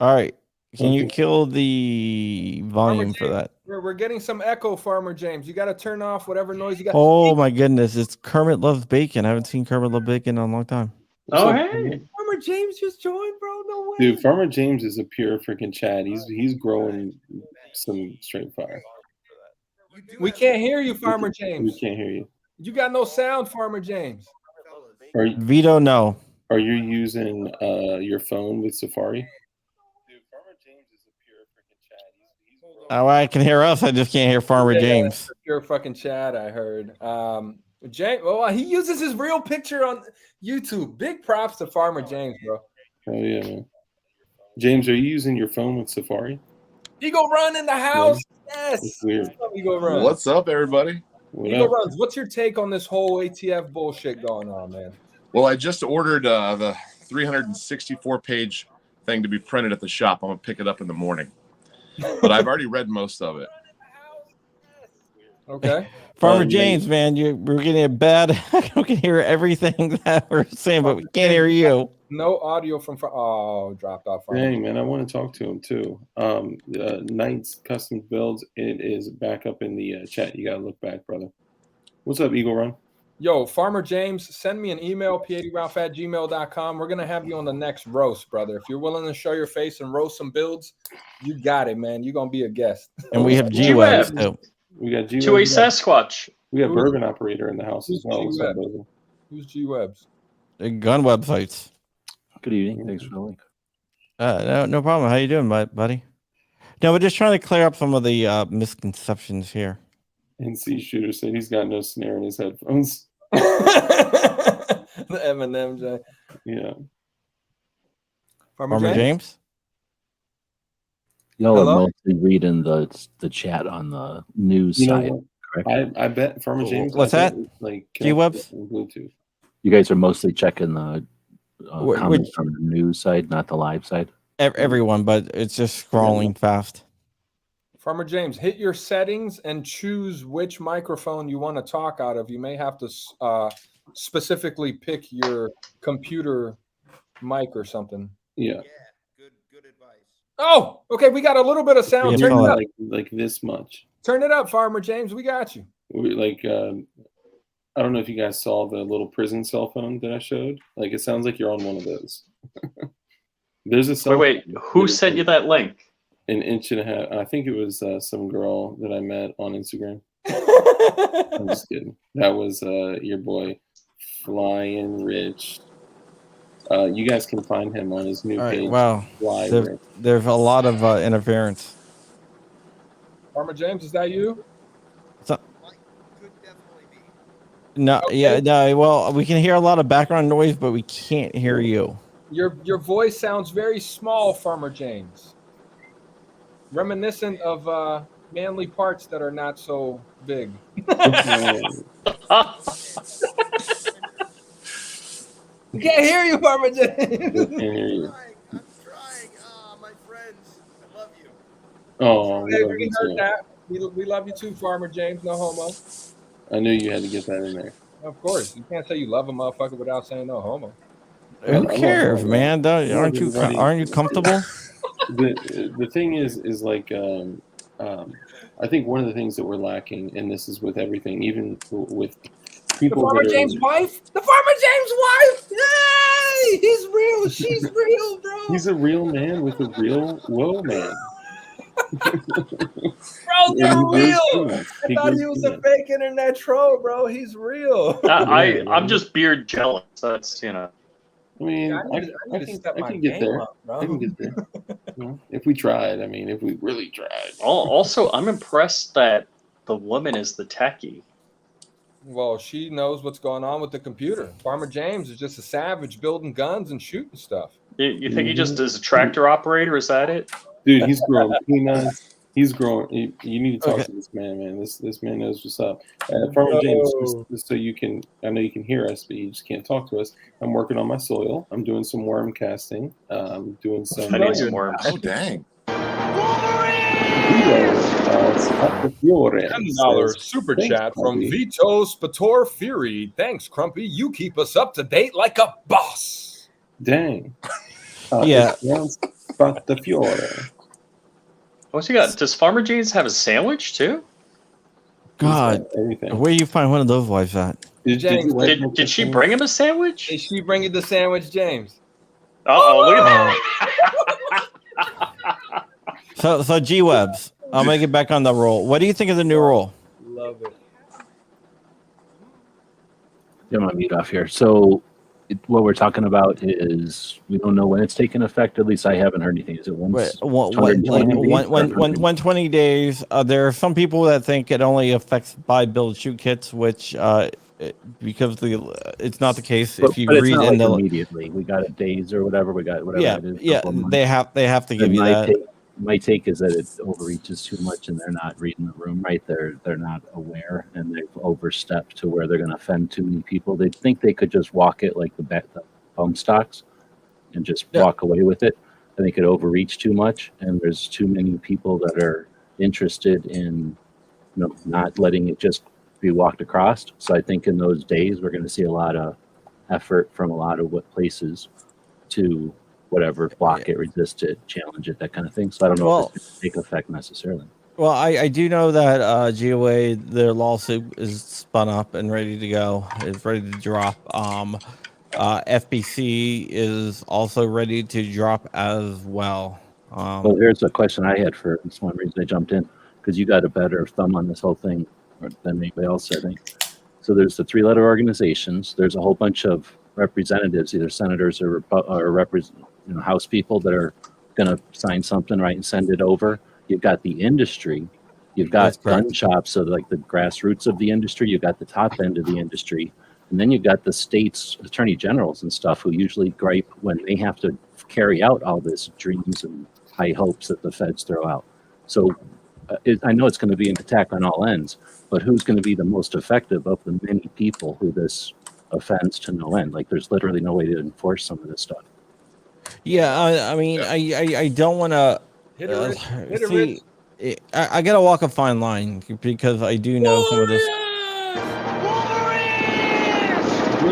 All right. Can you Okay. kill the volume for that? We're getting some echo, Farmer James. You got to turn off whatever noise you got. Oh my goodness. It's Kermit Loves Bacon. I haven't seen Kermit Love Bacon in a long time. Oh, hey. Farmer James just joined, bro. No way. Dude, Farmer James is a pure freaking Chad. He's growing some straight fire. We can't hear you, Farmer We James. can't hear you. You got no sound, Farmer James. Are Vito, no. are you using your phone with Safari? Dude, Farmer James is a pure freaking Chad. Oh, I can hear us. I just can't hear Farmer Yeah, James. You're fucking Chad, I heard. James, well, he uses his real picture on YouTube. Big props to Farmer James, bro. Oh yeah, man. James, are you using your phone with Safari? Eagle Run in the house. Yes. It's weird. What's up, Eagle Run? What's up, everybody? What Eagle up? Runs, what's your take on this whole ATF bullshit going on, man? Well, I just ordered the 364-page thing to be printed at the shop. I'm gonna pick it up in the morning, but I've already read most of it. Okay. Farmer man. James, man, we're getting a bad. I can hear everything that we're saying, but we can't hear you. No audio from. Oh, dropped off. Farmer. Dang, man, I want to talk to him too. Knight's Custom Builds, it is back up in the chat. You gotta look back, brother. What's up, Eagle Run? Yo, Farmer James, send me an email, p80ralph@gmail.com. We're going to have you on the next roast, brother. If you're willing to show your face and roast some builds, you got it, man. You're going to be a guest. And we have G-Web. G-Webs too. We got G. To a Sasquatch. We got Who's- Bourbon Operator in the house as who's well. What's up, G-Web? brother? Who's G-Webs? Gun websites. Good evening. Thanks for the link. No problem. How you doing, buddy? No, we're just trying to clear up some of the misconceptions here. NC Shooter said he's got no snare in his headphones. The Eminem, Jay. Yeah. Farmer James? Y'all Hello? are mostly reading the chat on the news You know side, what? correct? I bet Farmer James. What's I bet that? it's, like G-Webs? Bluetooth. You guys are mostly checking the comments Which on the news side, not the live side. everyone, but it's just scrolling fast. Farmer James, hit your settings and choose which microphone you want to talk out of. You may have to specifically pick your computer mic or something. Yeah. Good advice. Oh, okay. We got a little bit of sound. Yeah, Turn it up. Like this much. Turn it up, Farmer James. We got you. Like I don't know if you guys saw the little prison cell phone that I showed. Like it sounds like you're on one of those. There's a cell Wait, phone who that is sent you that link? an inch and a half. I think it was some girl that I met on Instagram. I'm just kidding. That was your boy Flying Rich. You guys can find him on his new All right. page. Wow. Fly There's, Rich. there's a lot of interference. Farmer James, is that you? Could definitely be. No, Okay. yeah, no. Well, we can hear a lot of background noise, but we can't hear you. Your voice sounds very small, Farmer James. Reminiscent of manly parts that are not so big. We can't hear you, Farmer James. Can't hear you. I'm trying. My friends, I love you. Oh, we Hey, love we you heard too. that. We love you too, Farmer James. No homo. I knew you had to get that in there. Of course, you can't say you love a motherfucker without saying no homo. I Who love cares, that, man? I love Aren't you everybody. aren't you comfortable? The thing is like I think one of the things that we're lacking, and this is with everything, even with The people Farmer that are, James wife. The Farmer James wife. Yay! He's real. She's real, bro. he's a real man with a real whoa man. Bro, they're And he real. grows peanuts. I thought he was a fake internet troll, bro. He's real. I'm just beard jealous. That's I mean, Yeah, I need to step my can get game there. up, bro. I can get there. You know, if we tried, I mean, if we really tried. Also, I'm impressed that the woman is the techie. Well, she knows what's going on with the computer. Farmer James is just a savage building guns and shooting stuff. You think he just is a tractor operator? Is that it? Dude, he's growing peanuts. He's growing. You need to talk Okay. to this man, man. This man knows what's up. Farmer James, just so you can, I know you can hear us, but you just can't talk to us. I'm working on my soil. I'm doing some worm casting. Doing some. I need some worms. Oh, dang. $10 super Thanks, chat from Crumpy. Vito Spator Fury. Thanks, Crumpy. You keep us up to date like a boss. Dang. Yeah. But the Fiore. What's he got? Does Farmer James have a sandwich too? God, Everything. where do you find one of those wives at? James, Did she bring him a sandwich? Is she bringing the sandwich, James? Oh, look at that. So G-Webs, I'll make it back on the roll. What do you think of the new rule? Love it. I'm gonna mute off here. So what we're talking about is we don't know when it's taking effect. At least I haven't heard anything. Is it once? 120 days. There are some people that think it only affects buy, build, shoot kits, which because it's not the case. If you but it's read not in like the immediately, we got it days or whatever. We got whatever. yeah, it is, yeah, they have to give you that. My take is that it overreaches too much, and they're not reading the room right. They're not aware, and they've overstepped to where they're going to offend too many people. They think they could just walk it like the bump stocks, and just walk away with it. I think it overreached too much, and there's too many people that are interested in, not letting it just be walked across. So I think in those days we're going to see a lot of effort from a lot of places to whatever, block it, resist it, challenge it, that kind of thing. So I don't know if it's going to take effect necessarily. Well, I do know that GOA, their lawsuit is spun up and ready to go. It's ready to drop. FBC is also ready to drop as well. Well, here's a question I had for this one reason I jumped in, because you got a better thumb on this whole thing than anybody else, I think. So there's the 3-letter organizations. There's a whole bunch of representatives, either senators or House people that are going to sign something, right, and send it over. You've got the industry. You've got gun shops, so like the grassroots of the industry. You've got the top end of the industry. And then you've got the state's attorney generals and stuff who usually gripe when they have to carry out all this dreams and high hopes that the feds throw out. So I know it's going to be an attack on all ends, but who's going to be the most effective of the many people who this offends to no end? Like, there's literally no way to enforce some of this stuff. Yeah, I mean, I don't want to Hit it, Rich. Hit it, see. Rich. I gotta walk a fine line because I do know some of this.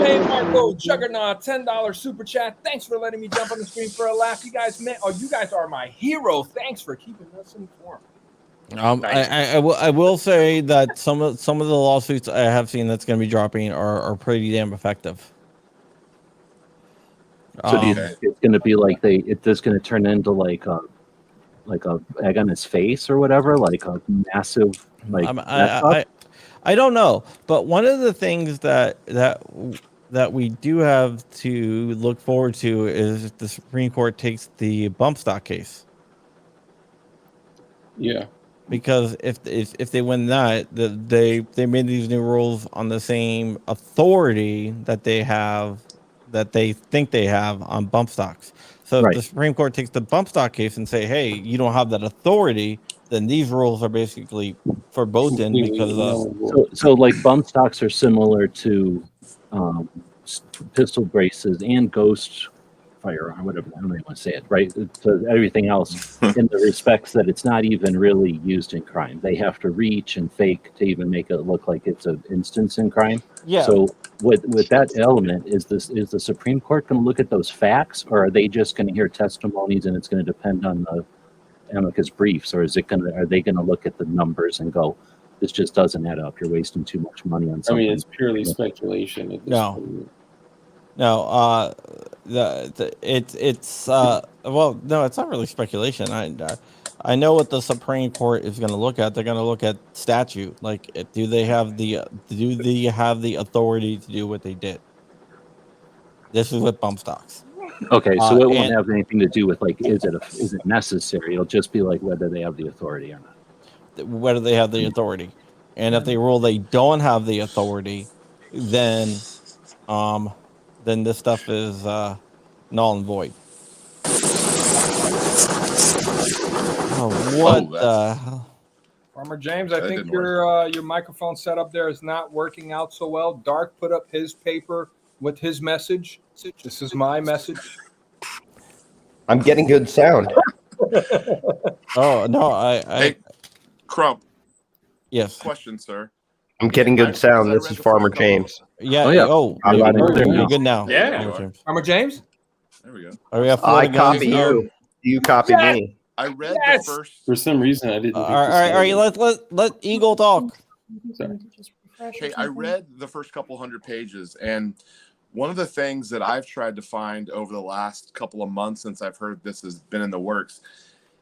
Hey Marco Juggernaut, $10 super chat. Thanks for letting me jump on the screen for a laugh. You guys are my hero. Thanks for keeping us informed. I will say that some of the lawsuits I have seen that's going to be dropping are pretty damn effective. So do you think it's going to be like it's going to turn into like a egg on his face or whatever, like a massive I don't know, but one of the things that we do have to look forward to is if the Supreme Court takes the bump stock case. Yeah. Because if they win that, they made these new rules on the same authority that they think they have on bump stocks. So if the Supreme Court takes the bump stock case and say, hey, you don't have that authority, then these rules are basically forbidden because so like bump stocks are similar to pistol braces and ghost firearm, whatever, I don't even want to say it, right? So everything else in the respects that it's not even really used in crime. They have to reach and fake to even make it look like it's an instance in crime. Yeah. So with that element, is the Supreme Court going to look at those facts, or are they just going to hear testimonies and it's going to depend on the amicus briefs, or are they going to look at the numbers and go, this just doesn't add up, you're wasting too much money on something? I mean, it's purely speculation at this point. No, it's well, no, it's not really speculation. I know what the Supreme Court is going to look at. They're going to look at statute. Like, do they have the authority to do what they did? This is with bump stocks. Okay, so it won't have anything to do with like, is it necessary? It'll just be like whether they have the authority or not. Whether they have the authority, and if they rule they don't have the authority, then this stuff is null and void. Oh, what the hell? Farmer James, I think your microphone setup there is not working out so well. Dark put up his paper with his message. This is my message. I'm getting good sound. Oh no, Hey, Crump. Yes. Question, sir. I'm getting good sound. This is Farmer James. Yeah. Oh, yeah. You're good now. Yeah. Farmer James. There we go. I copy you. You copy me. I read the first. For some reason, I didn't. All right. Let Eagle talk. Sorry. Okay, I read the first couple hundred pages, and one of the things that I've tried to find over the last couple of months since I've heard this has been in the works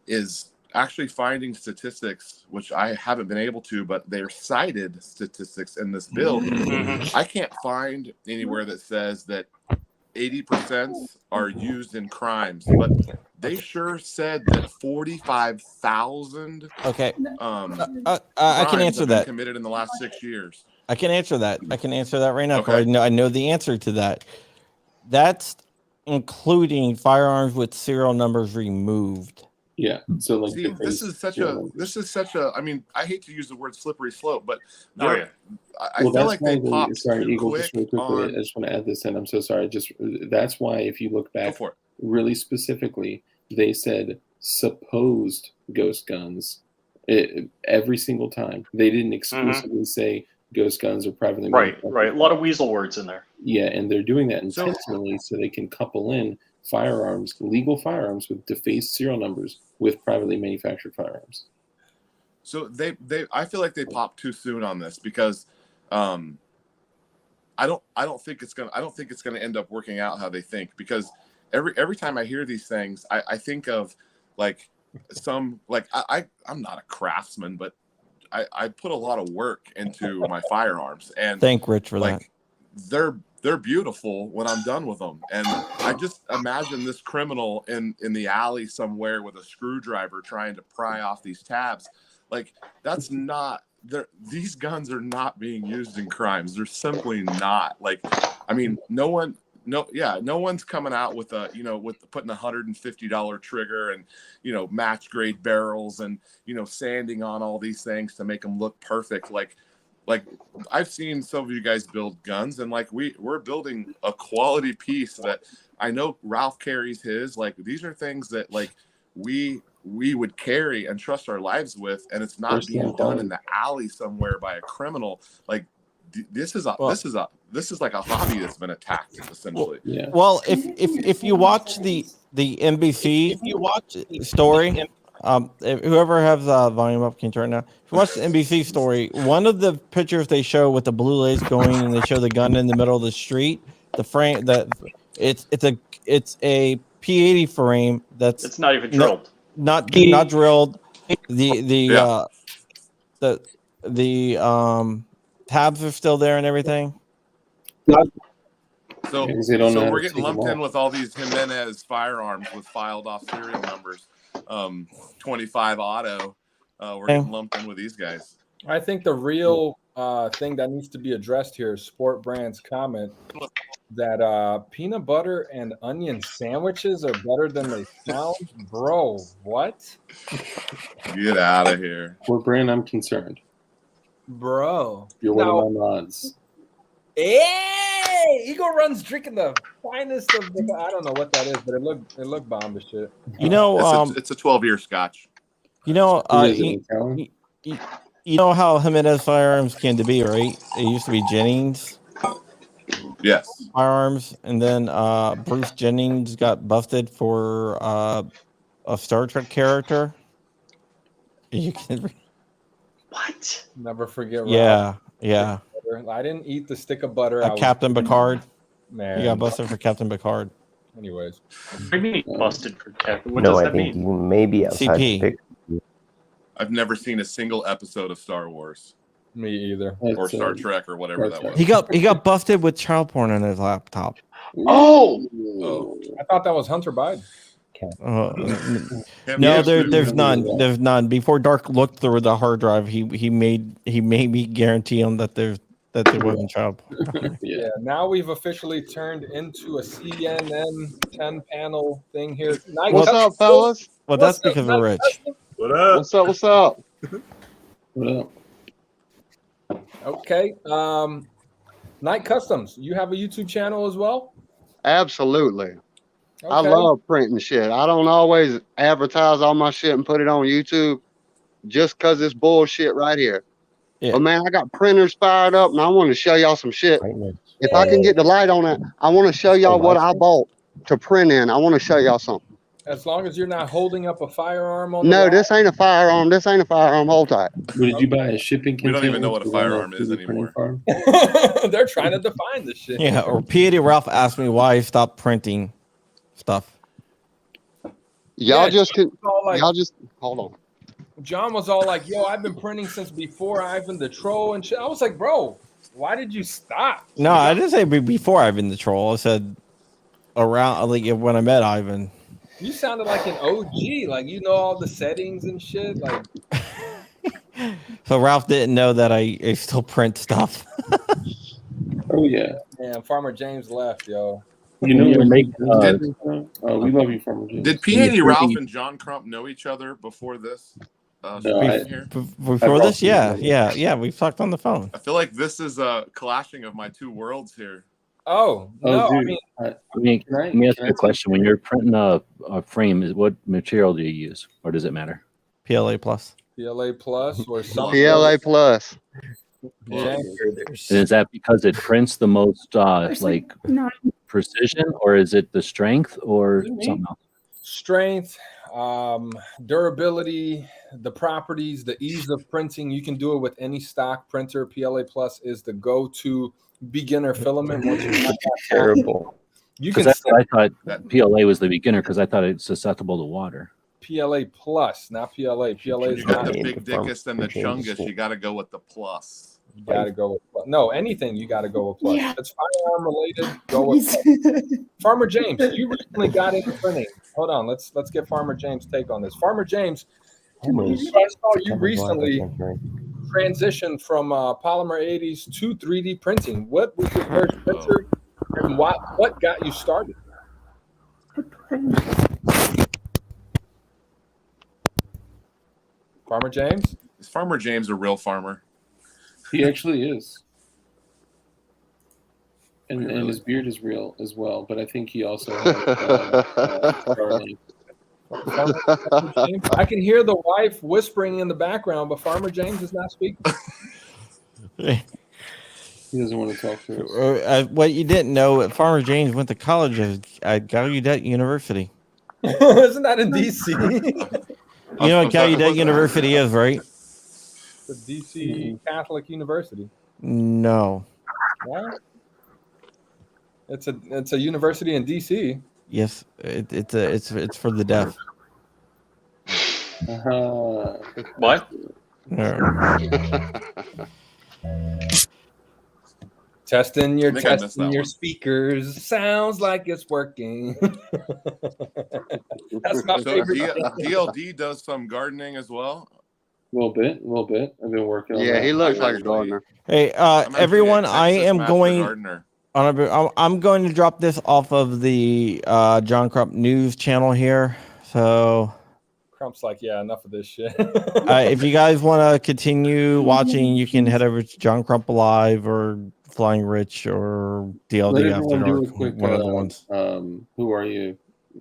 is actually finding statistics, which I haven't been able to, but they're cited statistics in this bill. I can't find anywhere that says that 80% are used in crimes, but they sure said that 45,000 I can answer that. Committed in the last 6 years. I can answer that. Right now. Okay. I know the answer to that. That's including firearms with serial numbers removed. Yeah. So like, see, this is such a. I mean, I hate to use the word slippery slope, but I feel like they popped too quick. I just want to add this in. I'm so sorry. That's why if you look back really specifically, they said supposed ghost guns every single time. They didn't exclusively say ghost guns or privately manufactured. Right. A lot of weasel words in there. Yeah, and they're doing that intentionally so they can couple in firearms, legal firearms with defaced serial numbers with privately manufactured firearms. So I feel like they popped too soon on this because I don't think it's gonna end up working out how they think, because every time I hear these things, I think of like I'm not a craftsman, but I put a lot of work into my firearms, and thank Rich for that. They're beautiful when I'm done with them. And I just imagine this criminal in the alley somewhere with a screwdriver trying to pry off these tabs. Like, that's not these guns are not being used in crimes. They're simply not. Like, I mean, no one no one's coming out with with putting $150 trigger and match grade barrels and sanding on all these things to make them look perfect. Like I've seen some of you guys build guns, and like we're building a quality piece that I know Ralph carries his. Like these are things that like we would carry and trust our lives with, and it's not being done in the alley somewhere by a criminal. Like this is like a hobby that's been attacked essentially. Yeah. Well, if you watch the NBC story, if whoever has volume up can turn it down. If you watch the NBC story, one of the pictures they show with the blue lights going, and they show the gun in the middle of the street. The frame that it's a P80 frame It's not even drilled. Not drilled. The tabs are still there and everything. So we're getting lumped in with all these Jimenez firearms with filed off serial numbers. 25 auto. We're getting lumped in with these guys. I think the real thing that needs to be addressed here is Sport Brand's comment that peanut butter and onion sandwiches are better than they sound. Bro, what? Get out of here. Sport Brand, I'm concerned. Bro. You're one of my mods. Hey, Eagle Run's drinking the finest of the. I don't know what that is, but it looked bomb as shit. It's a 12-year Scotch. You know how Jimenez firearms came to be, right? It used to be Jennings. Yes. Firearms, and then Bruce Jennings got busted for a Star Trek character. You can. What? Never forget. Yeah. I didn't eat the stick of butter. Captain Picard. Man, he got busted for Captain Picard. Anyways, what do you mean busted for Captain? What no, does I that think mean? you may be outside. CP. I've never seen a single episode of Star Wars. Me either. Or Star Trek or whatever that was. He got busted with child porn on his laptop. Oh. I thought that was Hunter Biden. No, there's none. There's none. Before Dark looked through the hard drive, he made me guarantee him that there wasn't child porn. Yeah. Now we've officially turned into a CNN 10-panel thing here. What's up, fellas? Well, that's because we're rich. What up? What's up? What up? Okay. Night Customs, you have a YouTube channel as well? Absolutely. Okay. I love printing shit. I don't always advertise all my shit and put it on YouTube just because it's bullshit right here. Yeah. But man, I got printers fired up and I want to show y'all some shit. If I can get the light on it, I want to show y'all what I bought to print in. I want to show y'all something. As long as you're not holding up a firearm on No, this ain't a firearm. This ain't a firearm. Hold tight. What did you buy? A shipping container? We don't even know what a firearm is anymore. They're trying to define this shit. Yeah, or P80 Ralph asked me why I stopped printing stuff. Y'all just hold on. John was all like, yo, I've been printing since before Ivan the Troll and shit. I was like, bro, why did you stop? No, I didn't say before Ivan the Troll. I said around, like, when I met Ivan. You sounded like an OG, like you know all the settings and shit. Like, so Ralph didn't know that I still print stuff. Oh yeah. Man, Farmer James left, yo. You know, we love you, Farmer James. Did P80 Ralph and John Crump know each other before this? Before this, yeah, we've talked on the phone. I feel like this is a clashing of my two worlds here. Oh no, dude. Let me ask you a question. When you're printing a frame, what material do you use, or does it matter? PLA plus. PLA plus or something. PLA plus. Yeah. And is that because it prints the most like precision, or is it the strength, or something else? Strength, durability, the properties, the ease of printing. You can do it with any stock printer. PLA plus is the go-to beginner filament. Terrible. I thought PLA was the beginner because I thought it's susceptible to water. PLA plus, not PLA. PLA is You got not the big dickest and the chungus. You got to go with the plus. You got to go with plus. No, anything you got to go with plus. Yeah. If it's firearm related, go with plus. Farmer James, you recently got into printing. Hold on, let's get Farmer James' take on this. Farmer James, I saw you recently transitioned from polymer 80s to 3D printing. What was your first printer? And what got you started? Farmer James? Is Farmer James a real farmer? He actually is. And his beard is real as well, but I think he also has Starlink. I can hear the wife whispering in the background, but Farmer James is not speaking. He doesn't want to talk to us. What you didn't know, Farmer James went to college at Gallaudet University. Isn't that in D.C.? You know what Gallaudet University is, right? The D.C. Catholic University. No. What? It's a university in D.C. Yes, it's for the deaf. What? Testing your speakers. Sounds like it's working. That's my favorite. DLD does some gardening as well. A little bit. I've been working on Yeah, that. he looks like a gardener. Hey, everyone, I am going. I'm going to drop this off of the John Crump News channel here. So Crump's like, yeah, enough of this shit. if you guys want to continue watching, you can head over to John Crump Live or Flying Rich or DLD After Dark. One of the ones. Who are you?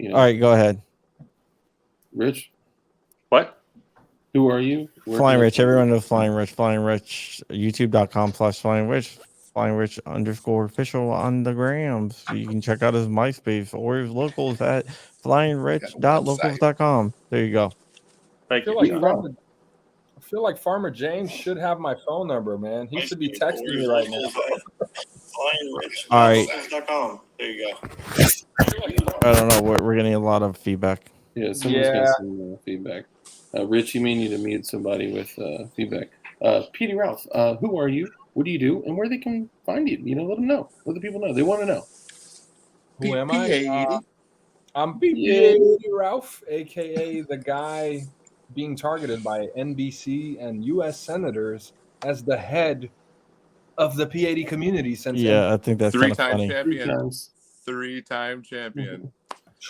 All right, go ahead. Rich? What? Who are you? Flying Rich. Everyone knows Flying Rich. Flying Rich. YouTube.com/Flying Rich. Flying Rich _official on the grams. So you can check out his MySpace or his locals at flyingrich.locals.com. There you go. Thank you. I feel like Farmer James should have my phone number, man. He should be texting me right now. All right. There you go. I don't know. We're getting a lot of feedback. Yeah, someone's got some feedback. Rich, you may need to mute somebody with feedback. Petey Ralph, who are you? What do you do? And where they can find you? Let them know. Let the people know. They want to know. Who am I? I'm Petey Ralph, a.k.a. the guy being targeted by NBC and U.S. senators as the head of the P80 community. Since I think that's kind of funny. Three-time champion.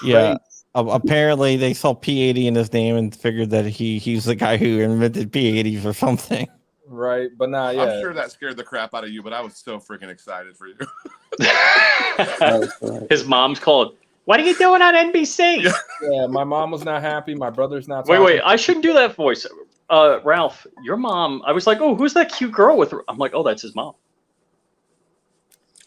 Yeah. Apparently, they saw P80 in his name and figured that he's the guy who invented P80s or something. Right, but nah, yeah. I'm sure that scared the crap out of you, but I was so freaking excited for you. His mom's called. What are you doing on NBC? Yeah, my mom was not happy. My brother's not. Wait, I shouldn't do that voice. Ralph, your mom. I was like, oh, who's that cute girl with her? I'm like, oh, that's his mom.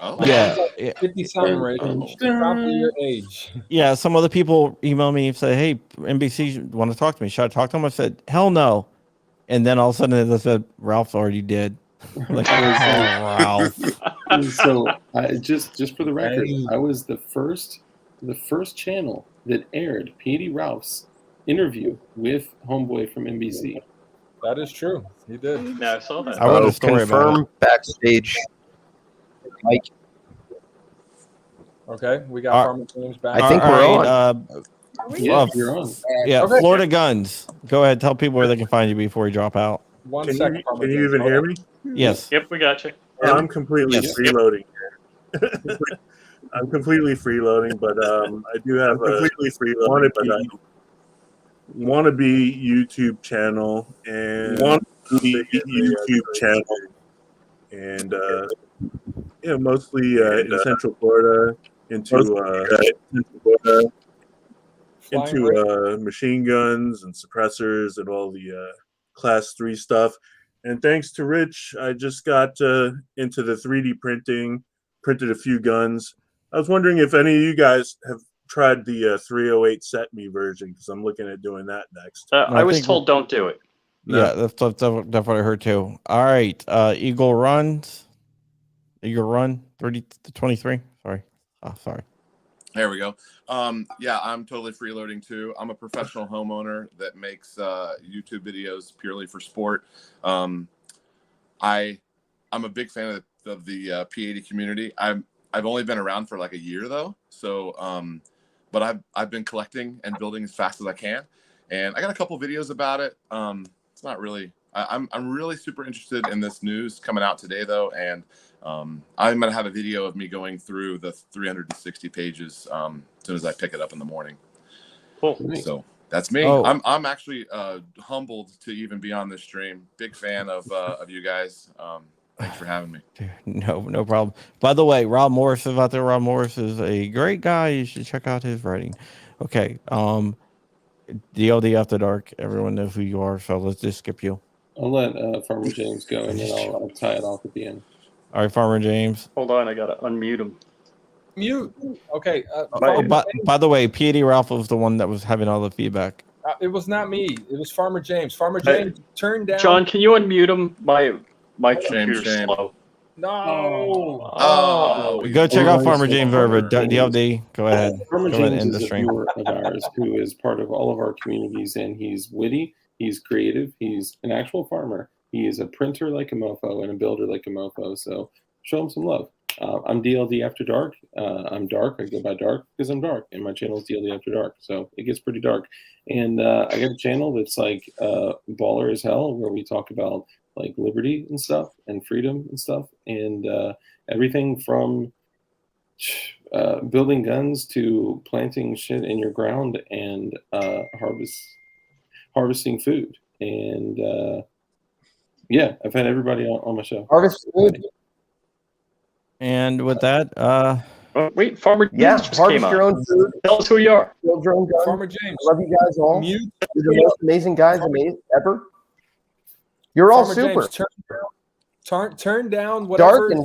Oh, yeah. 50-something, right? Probably your age. Yeah, some other people emailed me and said, hey, NBC want to talk to me. Should I talk to them? I said, hell no. And then all of a sudden they said, Ralph's already dead. Like, Ralph. So just for the record, I was the first channel that aired Petey Ralph's interview with Homeboy from NBC. That is true. He did. Yeah, I saw that. I wrote a story about it. Backstage. Mike. Okay, we got Farmer James back. I think we're on. You're on. Yeah, Okay. Florida Guns. Go ahead. Tell people where they can find you before we drop out. One Can second. you even hear me? Yes. Yep, we got you. I'm completely freeloading here. I'm completely freeloading, but I do have a wannabe YouTube channel and mostly in Central Florida into machine guns and suppressors and all the Class 3 stuff. And thanks to Rich, I just got into the 3D printing, printed a few guns. I was wondering if any of you guys have tried the 308 Set Me version, because I'm looking at doing that next. I was told don't do it. Yeah, that's what I heard too. All right, Eagle Run 30 to 23. Sorry. Sorry. There we go. Yeah, I'm totally freeloading too. I'm a professional homeowner that makes YouTube videos purely for sport. I'm a big fan of the P80 community. I've only been around for like a year though, so but I've been collecting and building as fast as I can, and I got a couple videos about it. It's not really. I'm really super interested in this news coming out today, though, and I'm gonna have a video of me going through the 360 pages as soon as I pick it up in the morning. Cool. So that's me. Oh. I'm actually humbled to even be on this stream. Big fan of you guys. Thanks for having me. No problem. By the way, Rob Morris is out there. Rob Morris is a great guy. You should check out his writing. Okay. DLD After Dark. Everyone knows who you are, so let's just skip you. I'll let Farmer James go, and then I'll tie it off at the end. All right, Farmer James. Hold on, I gotta unmute him. Mute. Okay. By the way, P.D. Ralph was the one that was having all the feedback. It was not me. It was Farmer James. Farmer James, turn down. John, can you unmute him? My computer's slow. No. Oh. Go check out Farmer James over DLD. Go ahead. Farmer Go ahead and James end the is a stream. viewer of ours who is part of all of our communities, and he's witty, he's creative, he's an actual farmer. He is a printer like a mofo and a builder like a mofo. So show him some love. I'm DLD After Dark. I'm dark. I go by dark because I'm dark, and my channel is DLD After Dark. So it gets pretty dark. And I got a channel that's like baller as hell, where we talk about like liberty and stuff and freedom and stuff, and everything from building guns to planting shit in your ground and harvesting food. And yeah, I've had everybody on my show. Harvest food. And with that, wait, Farmer James just harvest came your on. own food. Tell us who you are. Build your own gun. Farmer James. I love you guys all. Mute. You're the most amazing guys ever. You're all Farmer super. James, turn down whatever. Dark and